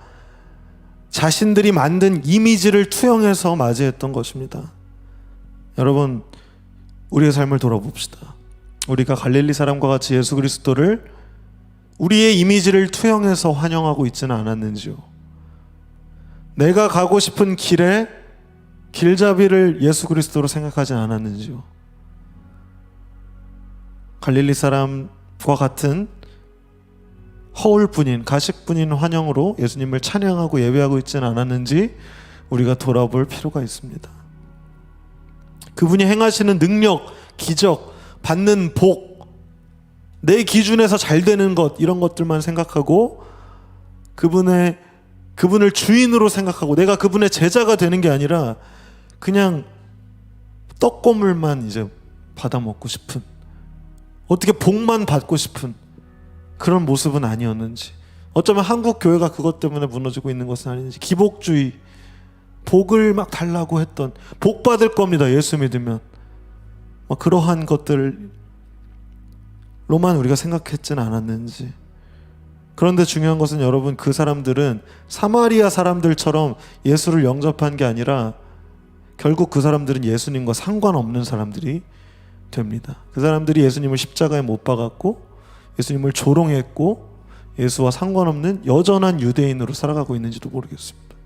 자신들이 만든 이미지를 투영해서 맞이했던 것입니다. 여러분, 우리의 삶을 돌아봅시다. 우리가 갈릴리 사람과 같이 예수 그리스도를 우리의 이미지를 투영해서 환영하고 있지는 않았는지요? 내가 가고 싶은 길에 길잡이를 예수 그리스도로 생각하지 않았는지요? 갈릴리 사람과 같은 허울뿐인, 가식뿐인 환영으로 예수님을 찬양하고 예배하고 있지는 않았는지 우리가 돌아볼 필요가 있습니다. 그분이 행하시는 능력, 기적, 받는 복, 내 기준에서 잘 되는 것, 이런 것들만 생각하고 그분을 주인으로 생각하고 내가 그분의 제자가 되는 게 아니라 그냥 떡고물만 이제 받아먹고 싶은, 어떻게 복만 받고 싶은 그런 모습은 아니었는지, 어쩌면 한국 교회가 그것 때문에 무너지고 있는 것은 아닌지, 기복주의, 복을 막 달라고 했던, 복 받을 겁니다 예수 믿으면, 그러한 것들로만 우리가 생각했지는 않았는지. 그런데 중요한 것은 여러분, 그 사람들은 사마리아 사람들처럼 예수를 영접한 게 아니라 결국 그 사람들은 예수님과 상관없는 사람들이 됩니다. 그 사람들이 예수님을 십자가에 못 박았고 예수님을 조롱했고 예수와 상관없는 여전한 유대인으로 살아가고 있는지도 모르겠습니다.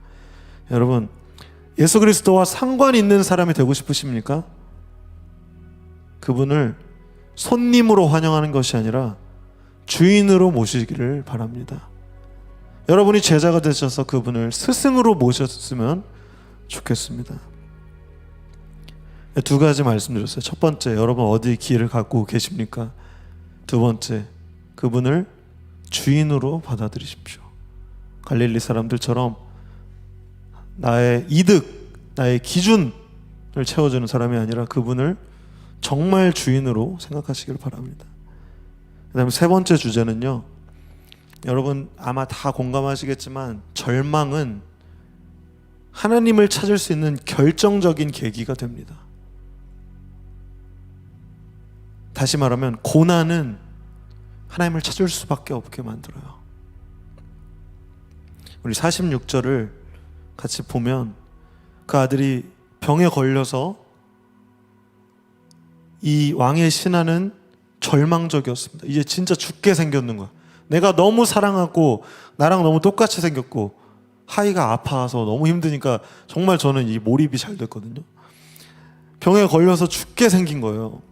여러분, 예수 그리스도와 상관 있는 사람이 되고 싶으십니까? 그분을 손님으로 환영하는 것이 아니라 주인으로 모시기를 바랍니다. 여러분이 제자가 되셔서 그분을 스승으로 모셨으면 좋겠습니다. 두 가지 말씀드렸어요. 첫 번째, 여러분 어디 기회를 갖고 계십니까? 두 번째, 그분을 주인으로 받아들이십시오. 갈릴리 사람들처럼 나의 이득, 나의 기준을 채워주는 사람이 아니라 그분을 정말 주인으로 생각하시길 바랍니다. 그 다음에 세 번째 주제는요, 여러분 아마 다 공감하시겠지만 절망은 하나님을 찾을 수 있는 결정적인 계기가 됩니다. 다시 말하면 고난은 하나님을 찾을 수밖에 없게 만들어요. 우리 46절을 같이 보면 그 아들이 병에 걸려서 이 왕의 신하는 절망적이었습니다. 이제 진짜 죽게 생겼는 거야. 내가 너무 사랑하고 나랑 너무 똑같이 생겼고 하이가 아파서 너무 힘드니까 정말 저는 이 몰입이 잘 됐거든요. 병에 걸려서 죽게 생긴 거예요.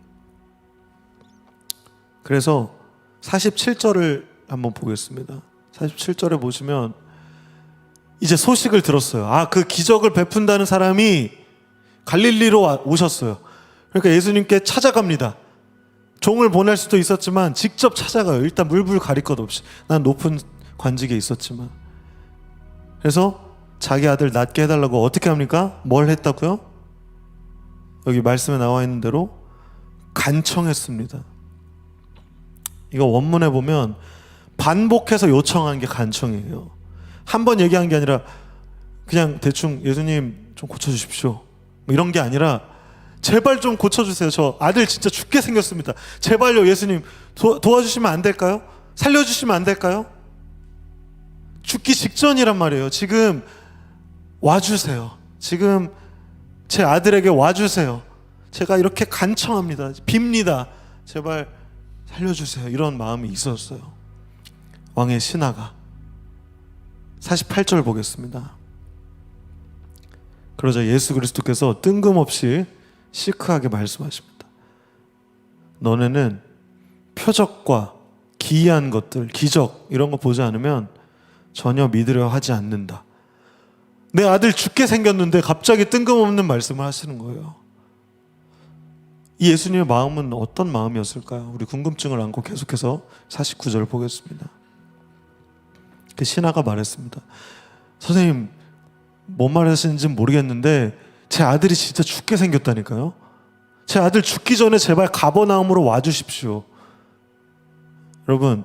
그래서 47절을 한번 보겠습니다. 47절에 보시면 이제 소식을 들었어요. 그 기적을 베푼다는 사람이 갈릴리로 오셨어요. 그러니까 예수님께 찾아갑니다. 종을 보낼 수도 있었지만 직접 찾아가요. 일단 물불 가릴 것 없이. 난 높은 관직에 있었지만. 그래서 자기 아들 낫게 해달라고 어떻게 합니까? 뭘 했다고요? 여기 말씀에 나와 있는 대로 간청했습니다. 이거 원문에 보면 반복해서 요청한 게 간청이에요. 한 번 얘기한 게 아니라 그냥 대충 예수님 좀 고쳐주십시오 뭐 이런 게 아니라 제발 좀 고쳐주세요. 저 아들 진짜 죽게 생겼습니다. 제발요 예수님 도와주시면 안 될까요? 살려주시면 안 될까요? 죽기 직전이란 말이에요. 지금 와주세요. 지금 제 아들에게 와주세요. 제가 이렇게 간청합니다. 빕니다. 제발 살려주세요. 이런 마음이 있었어요. 왕의 신하가. 48절 보겠습니다. 그러자 예수 그리스도께서 뜬금없이 시크하게 말씀하십니다. 너네는 표적과 기이한 것들, 기적 이런 거 보지 않으면 전혀 믿으려 하지 않는다. 내 아들 죽게 생겼는데 갑자기 뜬금없는 말씀을 하시는 거예요. 이 예수님의 마음은 어떤 마음이었을까요? 우리 궁금증을 안고 계속해서 49절 보겠습니다. 그 신하가 말했습니다. 선생님, 뭔 말하시는지는 모르겠는데 제 아들이 진짜 죽게 생겼다니까요. 제 아들 죽기 전에 제발 가버나움으로 와주십시오. 여러분,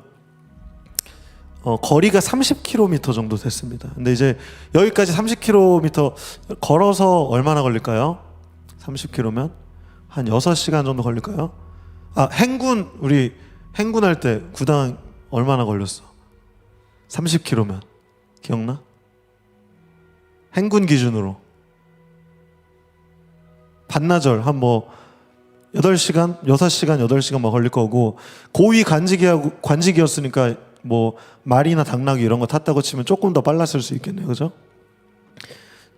거리가 30km 정도 됐습니다. 근데 이제 여기까지 30km 걸어서 얼마나 걸릴까요? 30km면 한 6시간 정도 걸릴까요? 행군, 우리 행군할 때 구당 얼마나 걸렸어? 30km면 기억나? 행군 기준으로 반나절 한 뭐 8시간, 6시간, 8시간 막 걸릴 거고, 고위 관직이었으니까 뭐 말이나 당나귀 이런 거 탔다고 치면 조금 더 빨랐을 수 있겠네요. 그죠?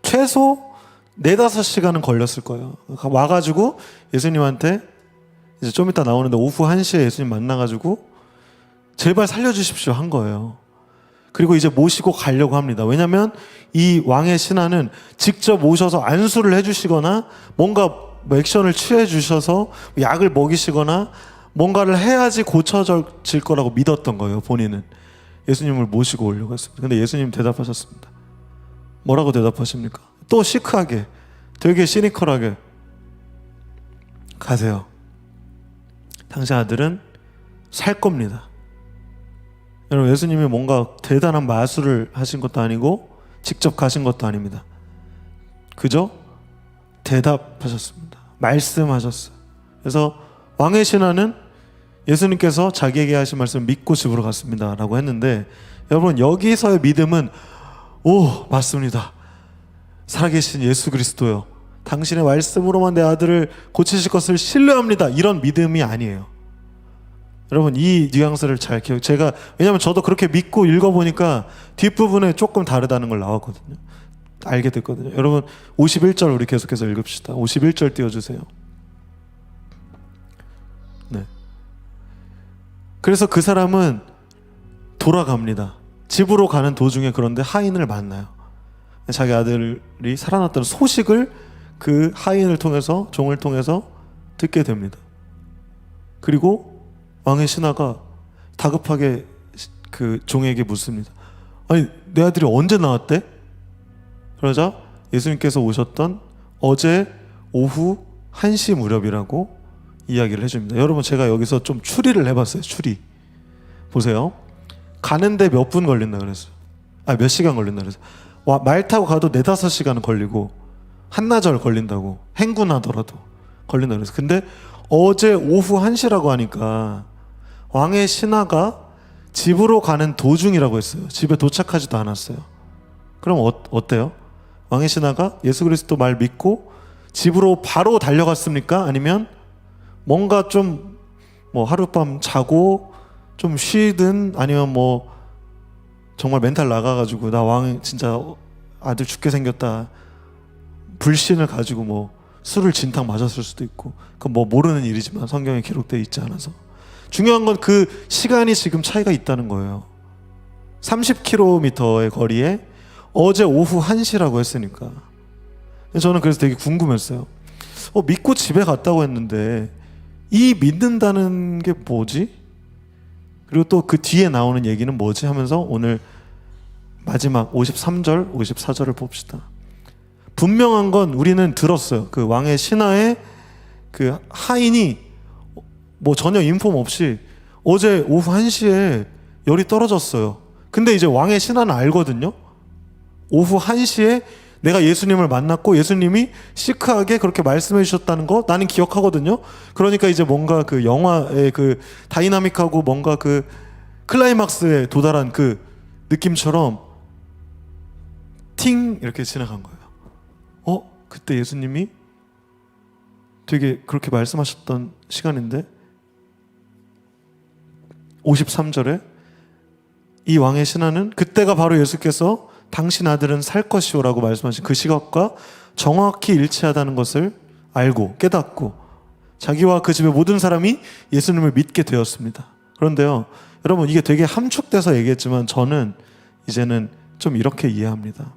최소 4-5시간은 걸렸을 거예요. 와가지고 예수님한테 이제 좀 이따 나오는데 오후 1시에 예수님 만나가지고 제발 살려주십시오 한 거예요. 그리고 이제 모시고 가려고 합니다. 왜냐하면 이 왕의 신하는 직접 오셔서 안수를 해주시거나 뭔가 액션을 취해 주셔서 약을 먹이시거나 뭔가를 해야지 고쳐질 거라고 믿었던 거예요. 본인은 예수님을 모시고 오려고 했습니다. 근데 예수님 대답하셨습니다. 뭐라고 대답하십니까? 또 시크하게, 되게 시니컬하게, 가세요. 당신 아들은 살 겁니다. 여러분, 예수님이 뭔가 대단한 마술을 하신 것도 아니고 직접 가신 것도 아닙니다. 그저 대답하셨습니다. 말씀하셨어요. 그래서 왕의 신하는 예수님께서 자기에게 하신 말씀 믿고 집으로 갔습니다 라고 했는데, 여러분 여기서의 믿음은 오 맞습니다. 살아계신 예수 그리스도요, 당신의 말씀으로만 내 아들을 고치실 것을 신뢰합니다, 이런 믿음이 아니에요. 여러분 이 뉘앙스를 잘 제가 왜냐하면 저도 그렇게 믿고 읽어보니까 뒷부분에 조금 다르다는 걸 나왔거든요. 알게 됐거든요. 여러분 51절 우리 계속해서 읽읍시다. 51절 띄워주세요. 네. 그래서 그 사람은 돌아갑니다. 집으로 가는 도중에 그런데 하인을 만나요. 자기 아들이 살아났다는 소식을 그 하인을 통해서, 종을 통해서 듣게 됩니다. 그리고 왕의 신하가 다급하게 그 종에게 묻습니다. 아니 내 아들이 언제 나왔대? 그러자 예수님께서 오셨던 어제 오후 1시 무렵이라고 이야기를 해줍니다. 여러분 제가 여기서 좀 추리를 해봤어요. 추리 보세요. 가는데 몇 분 걸린다 그랬어요. 몇 시간 걸린다 그랬어요. 말 타고 가도 4-5시간은 걸리고 한나절 걸린다고, 행군하더라도 걸린다 그랬어요. 근데 어제 오후 1시라고 하니까 왕의 신하가 집으로 가는 도중이라고 했어요. 집에 도착하지도 않았어요. 그럼 어때요? 왕의 신하가 예수 그리스도 말 믿고 집으로 바로 달려갔습니까? 아니면 뭔가 좀 뭐 하룻밤 자고 좀 쉬든, 아니면 뭐 정말 멘탈 나가가지고 나 왕 진짜 아들 죽게 생겼다 불신을 가지고 뭐 술을 진탕 마셨을 수도 있고, 그건 뭐 모르는 일이지만 성경에 기록되어 있지 않아서. 중요한 건 그 시간이 지금 차이가 있다는 거예요. 30km의 거리에 어제 오후 1시라고 했으니까. 저는 그래서 되게 궁금했어요. 믿고 집에 갔다고 했는데 이 믿는다는 게 뭐지? 그리고 또 그 뒤에 나오는 얘기는 뭐지? 하면서 오늘 마지막 53절, 54절을 봅시다. 분명한 건 우리는 들었어요. 그 왕의 신하의 그 하인이 뭐 전혀 인폼 없이 어제 오후 1시에 열이 떨어졌어요. 근데 이제 왕의 신하는 알거든요. 오후 1시에 내가 예수님을 만났고 예수님이 시크하게 그렇게 말씀해 주셨다는 거 나는 기억하거든요. 그러니까 이제 뭔가 그 영화의 그 다이나믹하고 뭔가 그 클라이막스에 도달한 그 느낌처럼 팅 이렇게 지나간 거예요. 그때 예수님이 되게 그렇게 말씀하셨던 시간인데 53절에 이 왕의 신하는 그때가 바로 예수께서 당신 아들은 살 것이오라고 말씀하신 그 시각과 정확히 일치하다는 것을 알고 깨닫고 자기와 그 집의 모든 사람이 예수님을 믿게 되었습니다. 그런데요, 여러분 이게 되게 함축돼서 얘기했지만 저는 이제는 좀 이렇게 이해합니다.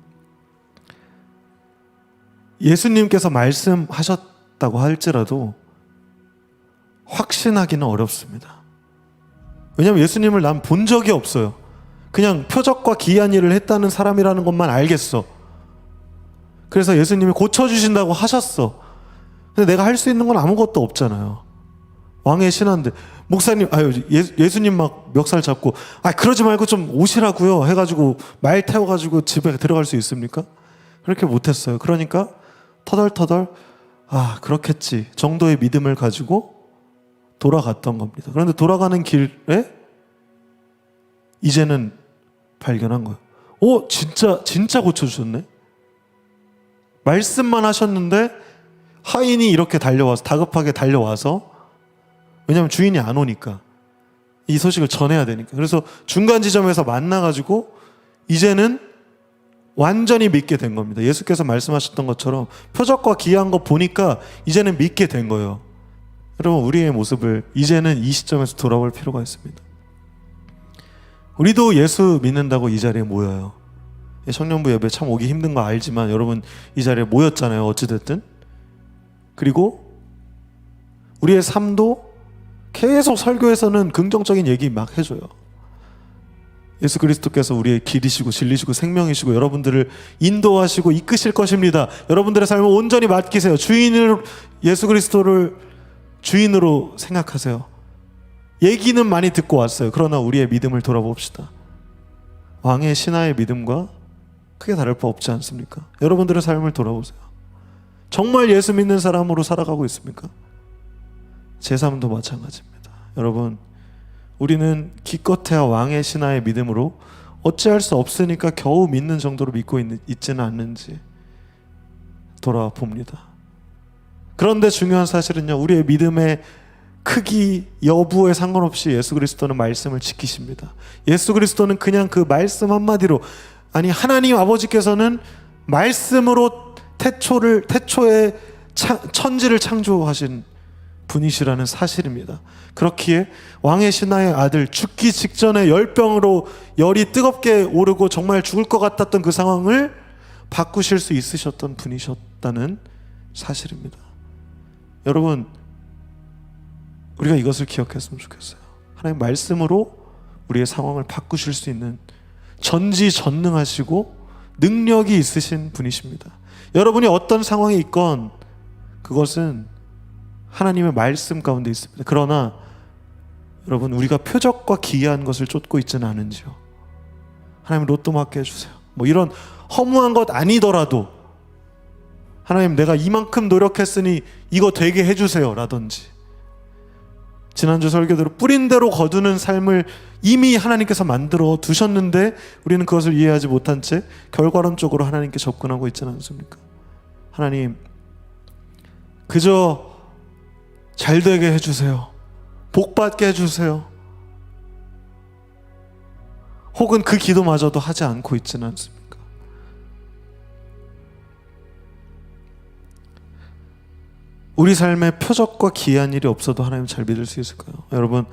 예수님께서 말씀하셨다고 할지라도 확신하기는 어렵습니다. 왜냐하면 예수님을 난 본 적이 없어요. 그냥 표적과 기이한 일을 했다는 사람이라는 것만 알겠어. 그래서 예수님이 고쳐주신다고 하셨어. 근데 내가 할 수 있는 건 아무것도 없잖아요. 왕의 신하인데 목사님, 예수님 막 멱살 잡고 그러지 말고 좀 오시라고요 해가지고 말 태워가지고 집에 들어갈 수 있습니까? 그렇게 못했어요. 그러니까 터덜터덜 그렇겠지 정도의 믿음을 가지고 돌아갔던 겁니다. 그런데 돌아가는 길에 이제는 발견한 거예요. 진짜 고쳐주셨네. 말씀만 하셨는데 하인이 이렇게 달려와서 다급하게 달려와서, 왜냐하면 주인이 안 오니까 이 소식을 전해야 되니까. 그래서 중간 지점에서 만나가지고 이제는 완전히 믿게 된 겁니다. 예수께서 말씀하셨던 것처럼 표적과 기이한 거 보니까 이제는 믿게 된 거예요. 여러분 우리의 모습을 이제는 이 시점에서 돌아볼 필요가 있습니다. 우리도 예수 믿는다고 이 자리에 모여요. 청년부 예배 참 오기 힘든 거 알지만 여러분 이 자리에 모였잖아요. 어찌됐든. 그리고 우리의 삶도 계속 설교에서는 긍정적인 얘기 막 해줘요. 예수 그리스도께서 우리의 길이시고 진리시고 생명이시고 여러분들을 인도하시고 이끄실 것입니다. 여러분들의 삶을 온전히 맡기세요. 예수 그리스도를 주인으로 생각하세요. 얘기는 많이 듣고 왔어요. 그러나 우리의 믿음을 돌아봅시다. 왕의 신하의 믿음과 크게 다를 바 없지 않습니까? 여러분들의 삶을 돌아보세요. 정말 예수 믿는 사람으로 살아가고 있습니까? 제 삶도 마찬가지입니다. 여러분 우리는 기껏해야 왕의 신하의 믿음으로 어찌할 수 없으니까 겨우 믿는 정도로 믿고 있지는 않는지 돌아봅니다. 그런데 중요한 사실은요, 우리의 믿음의 크기, 여부에 상관없이 예수 그리스도는 말씀을 지키십니다. 예수 그리스도는 그냥 그 말씀 한마디로, 하나님 아버지께서는 말씀으로 태초에 천지를 창조하신 분이시라는 사실입니다. 그렇기에 왕의 신하의 아들 죽기 직전에 열병으로 열이 뜨겁게 오르고 정말 죽을 것 같았던 그 상황을 바꾸실 수 있으셨던 분이셨다는 사실입니다. 여러분 우리가 이것을 기억했으면 좋겠어요. 하나님 말씀으로 우리의 상황을 바꾸실 수 있는 전지전능하시고 능력이 있으신 분이십니다. 여러분이 어떤 상황에 있건 그것은 하나님의 말씀 가운데 있습니다. 그러나 여러분 우리가 표적과 기이한 것을 쫓고 있지는 않은지요. 하나님 로또 맞게 해주세요. 이런 허무한 것 아니더라도 하나님 내가 이만큼 노력했으니 이거 되게 해주세요 라든지, 지난주 설교대로 뿌린 대로 거두는 삶을 이미 하나님께서 만들어 두셨는데 우리는 그것을 이해하지 못한 채 결과론적으로 하나님께 접근하고 있지는 않습니까? 하나님 그저 잘 되게 해주세요. 복 받게 해주세요. 혹은 그 기도마저도 하지 않고 있지는 않습니까? 우리 삶에 표적과 기이한 일이 없어도 하나님 잘 믿을 수 있을까요? 여러분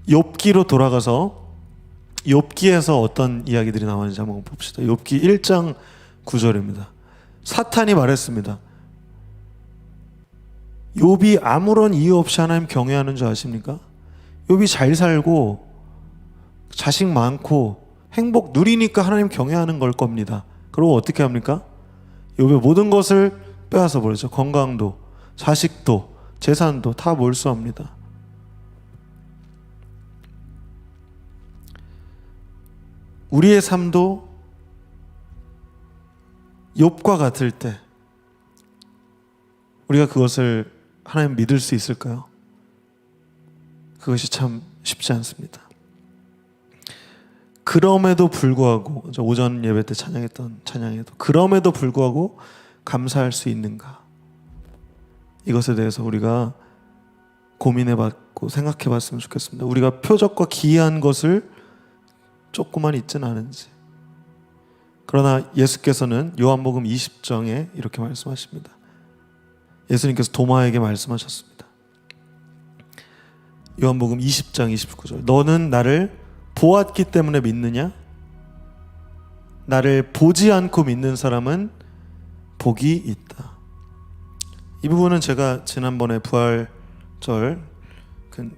욥기로 돌아가서 욥기에서 어떤 이야기들이 나오는지 한번 봅시다. 욥기 1장 9절입니다. 사탄이 말했습니다. 욥이 아무런 이유 없이 하나님 경외하는 줄 아십니까? 욥이 잘 살고 자식 많고 행복 누리니까 하나님 경외하는 걸 겁니다. 그리고 어떻게 합니까? 욥의 모든 것을 빼앗아 버리죠. 건강도, 자식도, 재산도 다 몰수합니다. 우리의 삶도 욥과 같을 때 우리가 그것을 하나님 믿을 수 있을까요? 그것이 참 쉽지 않습니다. 그럼에도 불구하고 오전 예배 때 찬양했던 찬양에도 그럼에도 불구하고 감사할 수 있는가? 이것에 대해서 우리가 고민해봤고 생각해봤으면 좋겠습니다. 우리가 표적과 기이한 것을 조금만 잊지는 않은지. 그러나 예수께서는 요한복음 20장에 이렇게 말씀하십니다. 예수님께서 도마에게 말씀하셨습니다. 요한복음 20장 29절. 너는 나를 보았기 때문에 믿느냐? 나를 보지 않고 믿는 사람은 복이 있다. 이 부분은 제가 지난번에 부활절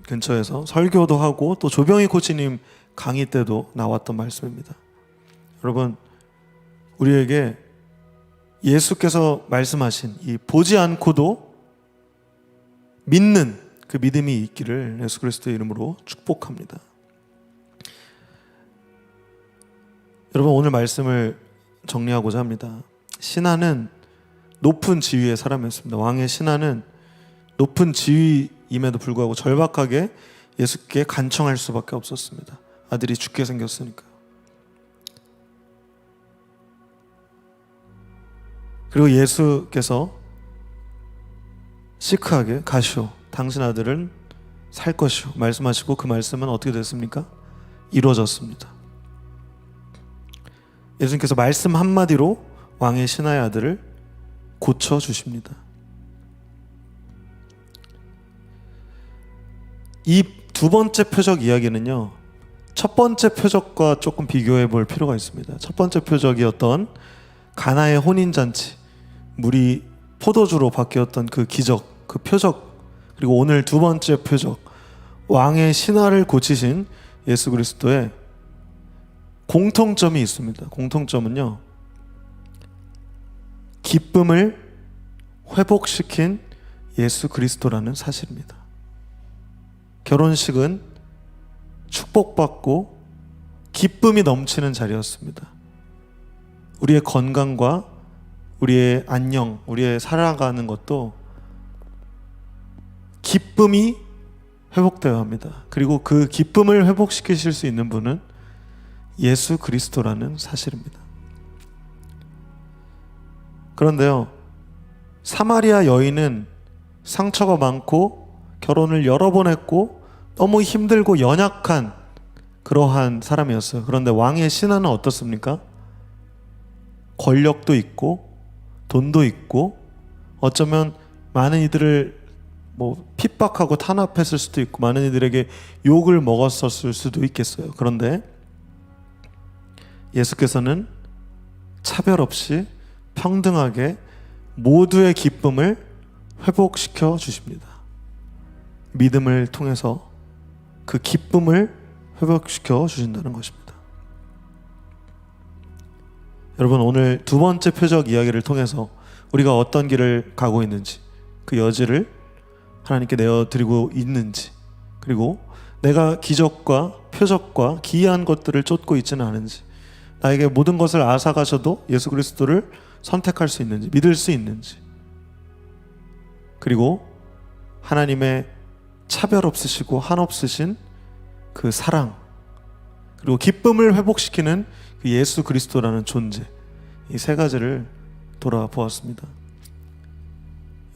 근처에서 설교도 하고 또 조병희 코치님 강의 때도 나왔던 말씀입니다. 여러분, 우리에게 예수께서 말씀하신 이 보지 않고도 믿는 그 믿음이 있기를 예수 그리스도의 이름으로 축복합니다. 여러분, 오늘 말씀을 정리하고자 합니다. 신하는 높은 지위의 사람이었습니다. 왕의 신하는 높은 지위임에도 불구하고 절박하게 예수께 간청할 수밖에 없었습니다. 아들이 죽게 생겼으니까요. 그리고 예수께서 시크하게 가시오, 당신 아들은 살 것이오 말씀하시고 그 말씀은 어떻게 됐습니까? 이루어졌습니다. 예수님께서 말씀 한마디로 왕의 신하의 아들을 고쳐주십니다. 이 두 번째 표적 이야기는요, 첫 번째 표적과 조금 비교해 볼 필요가 있습니다. 첫 번째 표적이었던 가나의 혼인잔치, 물이 포도주로 바뀌었던 그 기적, 그 표적, 그리고 오늘 두 번째 표적, 왕의 신하를 고치신 예수 그리스도의 공통점이 있습니다. 공통점은요, 기쁨을 회복시킨 예수 그리스도라는 사실입니다. 결혼식은 축복받고 기쁨이 넘치는 자리였습니다. 우리의 건강과 우리의 안녕, 우리의 살아가는 것도 기쁨이 회복되어야 합니다. 그리고 그 기쁨을 회복시키실 수 있는 분은 예수 그리스도라는 사실입니다. 그런데요, 사마리아 여인은 상처가 많고 결혼을 여러 번 했고 너무 힘들고 연약한 그러한 사람이었어요. 그런데 왕의 신하는 어떻습니까? 권력도 있고 돈도 있고 어쩌면 많은 이들을 핍박하고 탄압했을 수도 있고 많은 이들에게 욕을 먹었을 수도 있겠어요. 그런데 예수께서는 차별 없이 평등하게 모두의 기쁨을 회복시켜 주십니다. 믿음을 통해서 그 기쁨을 회복시켜 주신다는 것입니다. 여러분, 오늘 두 번째 표적 이야기를 통해서 우리가 어떤 길을 가고 있는지, 그 여지를 하나님께 내어드리고 있는지, 그리고 내가 기적과 표적과 기이한 것들을 쫓고 있지는 않은지, 나에게 모든 것을 앗아가셔도 예수 그리스도를 선택할 수 있는지, 믿을 수 있는지, 그리고 하나님의 차별 없으시고 한없으신 그 사랑, 그리고 기쁨을 회복시키는 그 예수 그리스도라는 존재, 이 세 가지를 돌아보았습니다.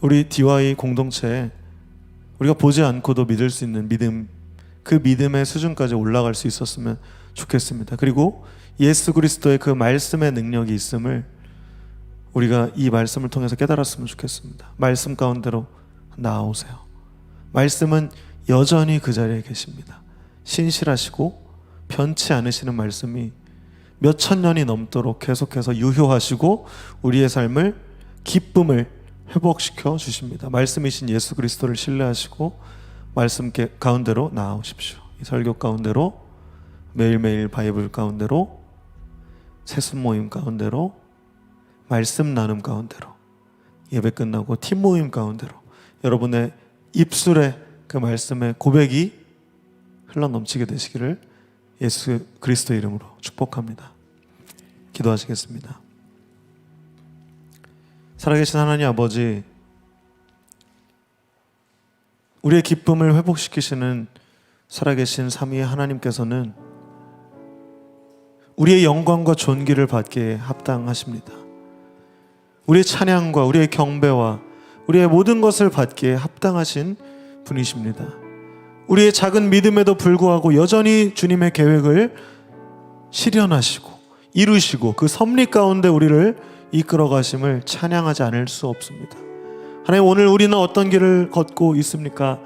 우리 DY 공동체에 우리가 보지 않고도 믿을 수 있는 믿음, 그 믿음의 수준까지 올라갈 수 있었으면 좋겠습니다. 그리고 예수 그리스도의 그 말씀의 능력이 있음을 우리가 이 말씀을 통해서 깨달았으면 좋겠습니다. 말씀 가운데로 나아오세요. 말씀은 여전히 그 자리에 계십니다. 신실하시고 변치 않으시는 말씀이 몇천 년이 넘도록 계속해서 유효하시고 우리의 삶을, 기쁨을 회복시켜 주십니다. 말씀이신 예수 그리스도를 신뢰하시고 말씀 가운데로 나아오십시오. 이 설교 가운데로, 매일매일 바이블 가운데로, 세순 모임 가운데로, 말씀 나눔 가운데로, 예배 끝나고 팀 모임 가운데로 여러분의 입술에 그 말씀의 고백이 흘러넘치게 되시기를 예수 그리스도 이름으로 축복합니다. 기도하시겠습니다. 살아계신 하나님 아버지, 우리의 기쁨을 회복시키시는 살아계신 삼위의 하나님께서는 우리의 영광과 존귀를 받기에 합당하십니다. 우리의 찬양과 우리의 경배와 우리의 모든 것을 받기에 합당하신 분이십니다. 우리의 작은 믿음에도 불구하고 여전히 주님의 계획을 실현하시고 이루시고 그 섭리 가운데 우리를 이끌어 가심을 찬양하지 않을 수 없습니다. 하나님, 오늘 우리는 어떤 길을 걷고 있습니까?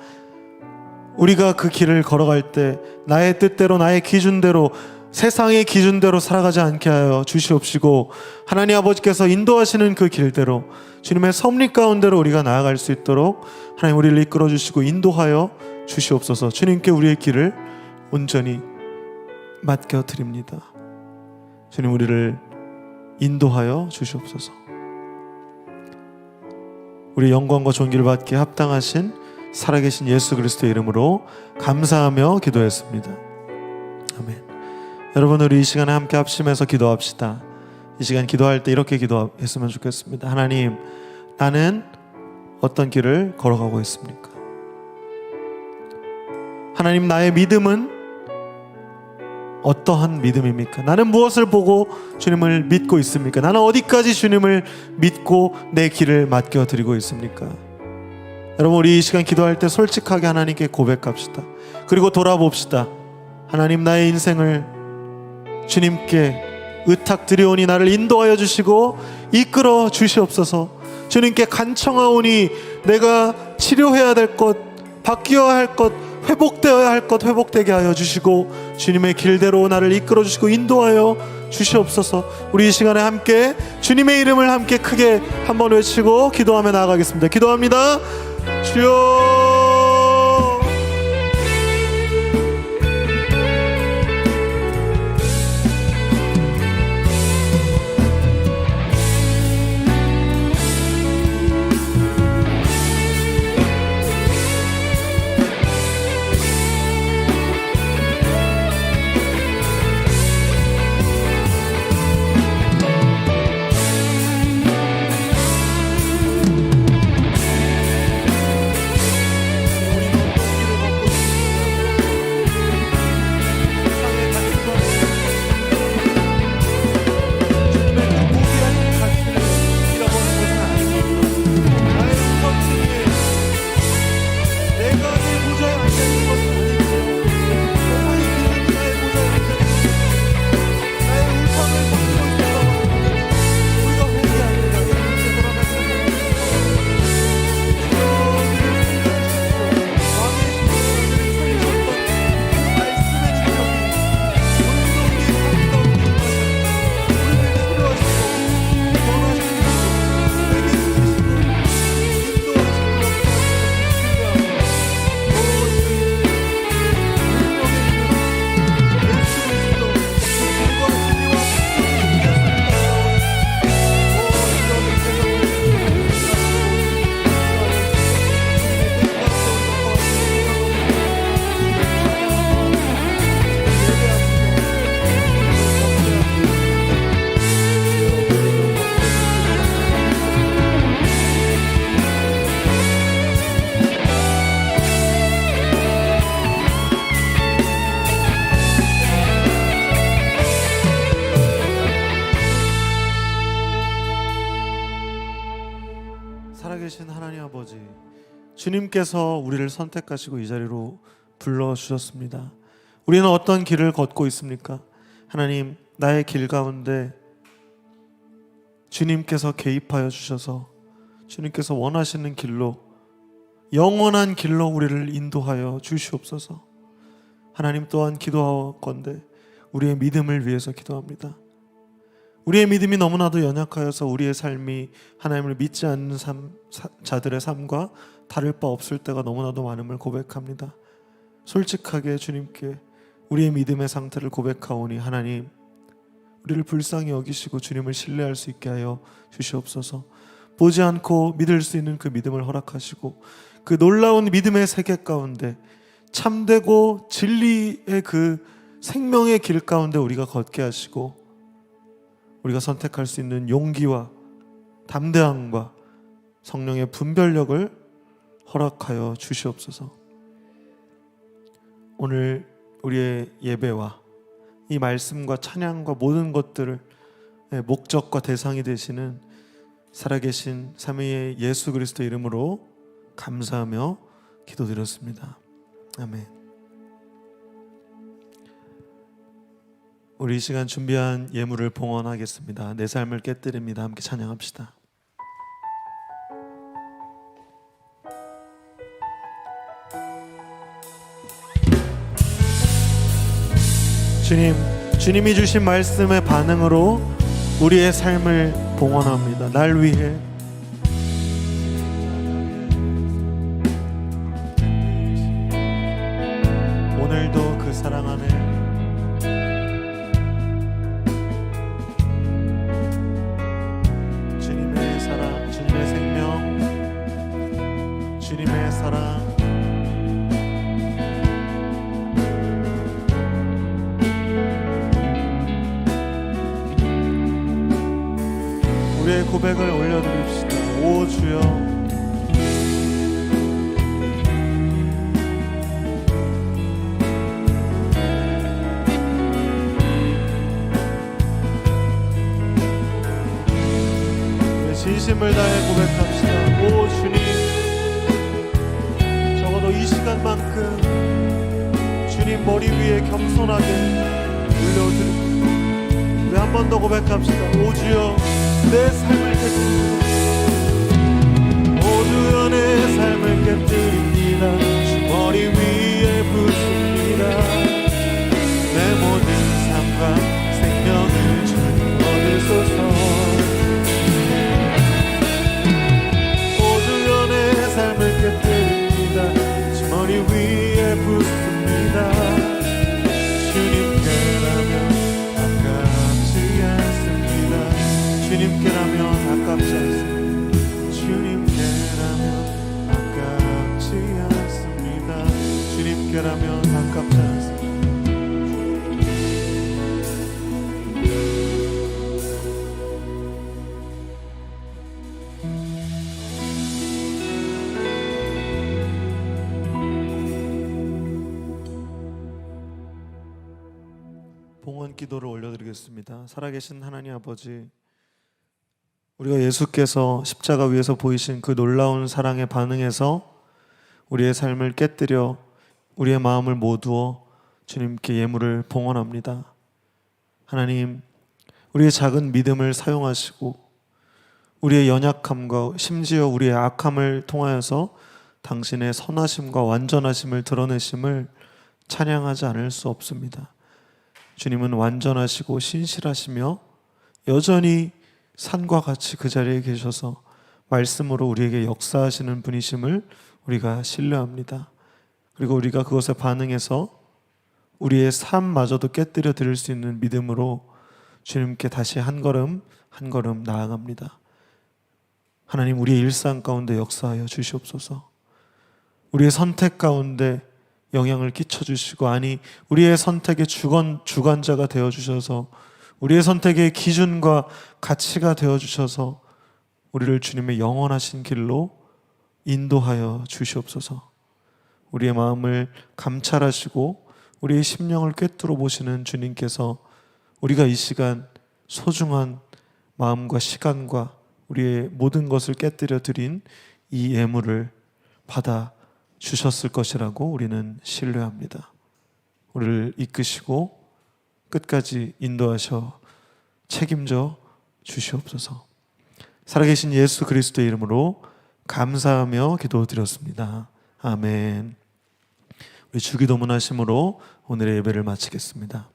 우리가 그 길을 걸어갈 때 나의 뜻대로 나의 기준대로 세상의 기준대로 살아가지 않게 하여 주시옵시고, 하나님 아버지께서 인도하시는 그 길대로 주님의 섭리 가운데로 우리가 나아갈 수 있도록 하나님 우리를 이끌어 주시고 인도하여 주시옵소서. 주님께 우리의 길을 온전히 맡겨드립니다. 주님, 우리를 인도하여 주시옵소서. 우리 영광과 존귀를 받기에 합당하신 살아계신 예수 그리스도의 이름으로 감사하며 기도했습니다. 아멘. 여러분, 우리 이 시간에 함께 합심해서 기도합시다. 이 시간 기도할 때 이렇게 기도했으면 좋겠습니다. 하나님, 나는 어떤 길을 걸어가고 있습니까? 하나님, 나의 믿음은 어떠한 믿음입니까? 나는 무엇을 보고 주님을 믿고 있습니까? 나는 어디까지 주님을 믿고 내 길을 맡겨드리고 있습니까? 여러분, 우리 이 시간 기도할 때 솔직하게 하나님께 고백합시다. 그리고 돌아봅시다. 하나님, 나의 인생을 주님께 의탁드리오니 나를 인도하여 주시고 이끌어 주시옵소서. 주님께 간청하오니 내가 치료해야 될 것, 바뀌어야 할 것, 회복되어야 할 것 회복되게 하여 주시고 주님의 길대로 나를 이끌어 주시고 인도하여 주시옵소서. 우리 이 시간에 함께 주님의 이름을 함께 크게 한번 외치고 기도하며 나아가겠습니다. 기도합니다. 주여, 살아계신 하나님 아버지, 주님께서 우리를 선택하시고 이 자리로 불러주셨습니다. 우리는 어떤 길을 걷고 있습니까? 하나님, 나의 길 가운데 주님께서 개입하여 주셔서 주님께서 원하시는 길로, 영원한 길로 우리를 인도하여 주시옵소서. 하나님, 또한 기도하건대 우리의 믿음을 위해서 기도합니다. 우리의 믿음이 너무나도 연약하여서 우리의 삶이 하나님을 믿지 않는 자들의 삶과 다를 바 없을 때가 너무나도 많음을 고백합니다. 솔직하게 주님께 우리의 믿음의 상태를 고백하오니 하나님, 우리를 불쌍히 여기시고 주님을 신뢰할 수 있게 하여 주시옵소서. 보지 않고 믿을 수 있는 그 믿음을 허락하시고 그 놀라운 믿음의 세계 가운데 참되고 진리의 그 생명의 길 가운데 우리가 걷게 하시고 우리가 선택할 수 있는 용기와 담대함과 성령의 분별력을 허락하여 주시옵소서. 오늘 우리의 예배와 이 말씀과 찬양과 모든 것들을 목적과 대상이 되시는 살아계신 삼위의 예수 그리스도 이름으로 감사하며 기도드렸습니다. 아멘. 우리 이 시간 준비한 예물을 봉헌하겠습니다. 내 삶을 깨뜨립니다. 함께 찬양합시다. 주님이 주신 말씀의 반응으로 우리의 삶을 봉헌합니다. 날 위해 오늘도 그 사랑 안에 주님의 사랑, 주님의 생명, 주님의 사랑, 우리의 고백을 올려드립시다. 오 주여, 진심을 다해 고백합시다. 오 주님, 적어도 이 시간만큼 주님 머리 위에 겸손하게 올려드립니다. 우리 한 번 더 고백합시다. 오 주여, 내 삶을 깨뜨립니다. 오 주여, 내 삶을 깨뜨립니다. 주 머리 위에 붓습니다. 내 모든 삶과 생명을 주님 얻으소서. 오 주여, 내 삶을 깨뜨립니다. 주 머리 위에 붓습니다. 주님께라면 아깝지 않습니다. 주님께라면 아깝지 않습니다. 주님께라면 아깝지 않습니다. 주님께라면 아깝지 않습니다. 봉헌 기도를 올려드리겠습니다. 살아계신 하나님 아버지, 우리가 예수께서 십자가 위에서 보이신 그 놀라운 사랑에 반응해서 우리의 삶을 깨뜨려 우리의 마음을 모두어 주님께 예물을 봉헌합니다. 하나님, 우리의 작은 믿음을 사용하시고 우리의 연약함과 심지어 우리의 악함을 통하여서 당신의 선하심과 완전하심을 드러내심을 찬양하지 않을 수 없습니다. 주님은 완전하시고 신실하시며 여전히 산과 같이 그 자리에 계셔서 말씀으로 우리에게 역사하시는 분이심을 우리가 신뢰합니다. 그리고 우리가 그것에 반응해서 우리의 삶마저도 깨뜨려 드릴 수 있는 믿음으로 주님께 다시 한 걸음 한 걸음 나아갑니다. 하나님, 우리의 일상 가운데 역사하여 주시옵소서. 우리의 선택 가운데 영향을 끼쳐주시고, 아니 우리의 선택의 주관자가 되어주셔서 우리의 선택의 기준과 가치가 되어주셔서 우리를 주님의 영원하신 길로 인도하여 주시옵소서. 우리의 마음을 감찰하시고 우리의 심령을 꿰뚫어 보시는 주님께서 우리가 이 시간 소중한 마음과 시간과 우리의 모든 것을 깨뜨려 드린 이 예물을 받아 주셨을 것이라고 우리는 신뢰합니다. 우리를 이끄시고 끝까지 인도하셔 책임져 주시옵소서. 살아계신 예수 그리스도의 이름으로 감사하며 기도드렸습니다. 아멘. 우리 주기도문 하심으로 오늘의 예배를 마치겠습니다.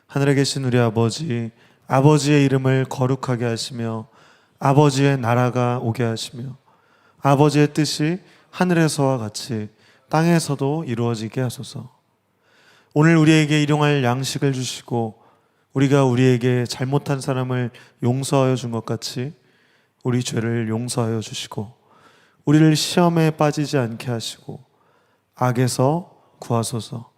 하늘에 계신 우리 아버지, 아버지의 이름을 거룩하게 하시며 아버지의 나라가 오게 하시며 아버지의 뜻이 하늘에서와 같이 땅에서도 이루어지게 하소서. 오늘 우리에게 일용할 양식을 주시고 우리가 우리에게 잘못한 사람을 용서하여 준 것 같이 우리 죄를 용서하여 주시고 우리를 시험에 빠지지 않게 하시고 악에서 구하소서.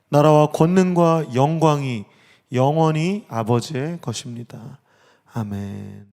나라와 권능과 영광이 영원히 아버지의 것입니다. 아멘.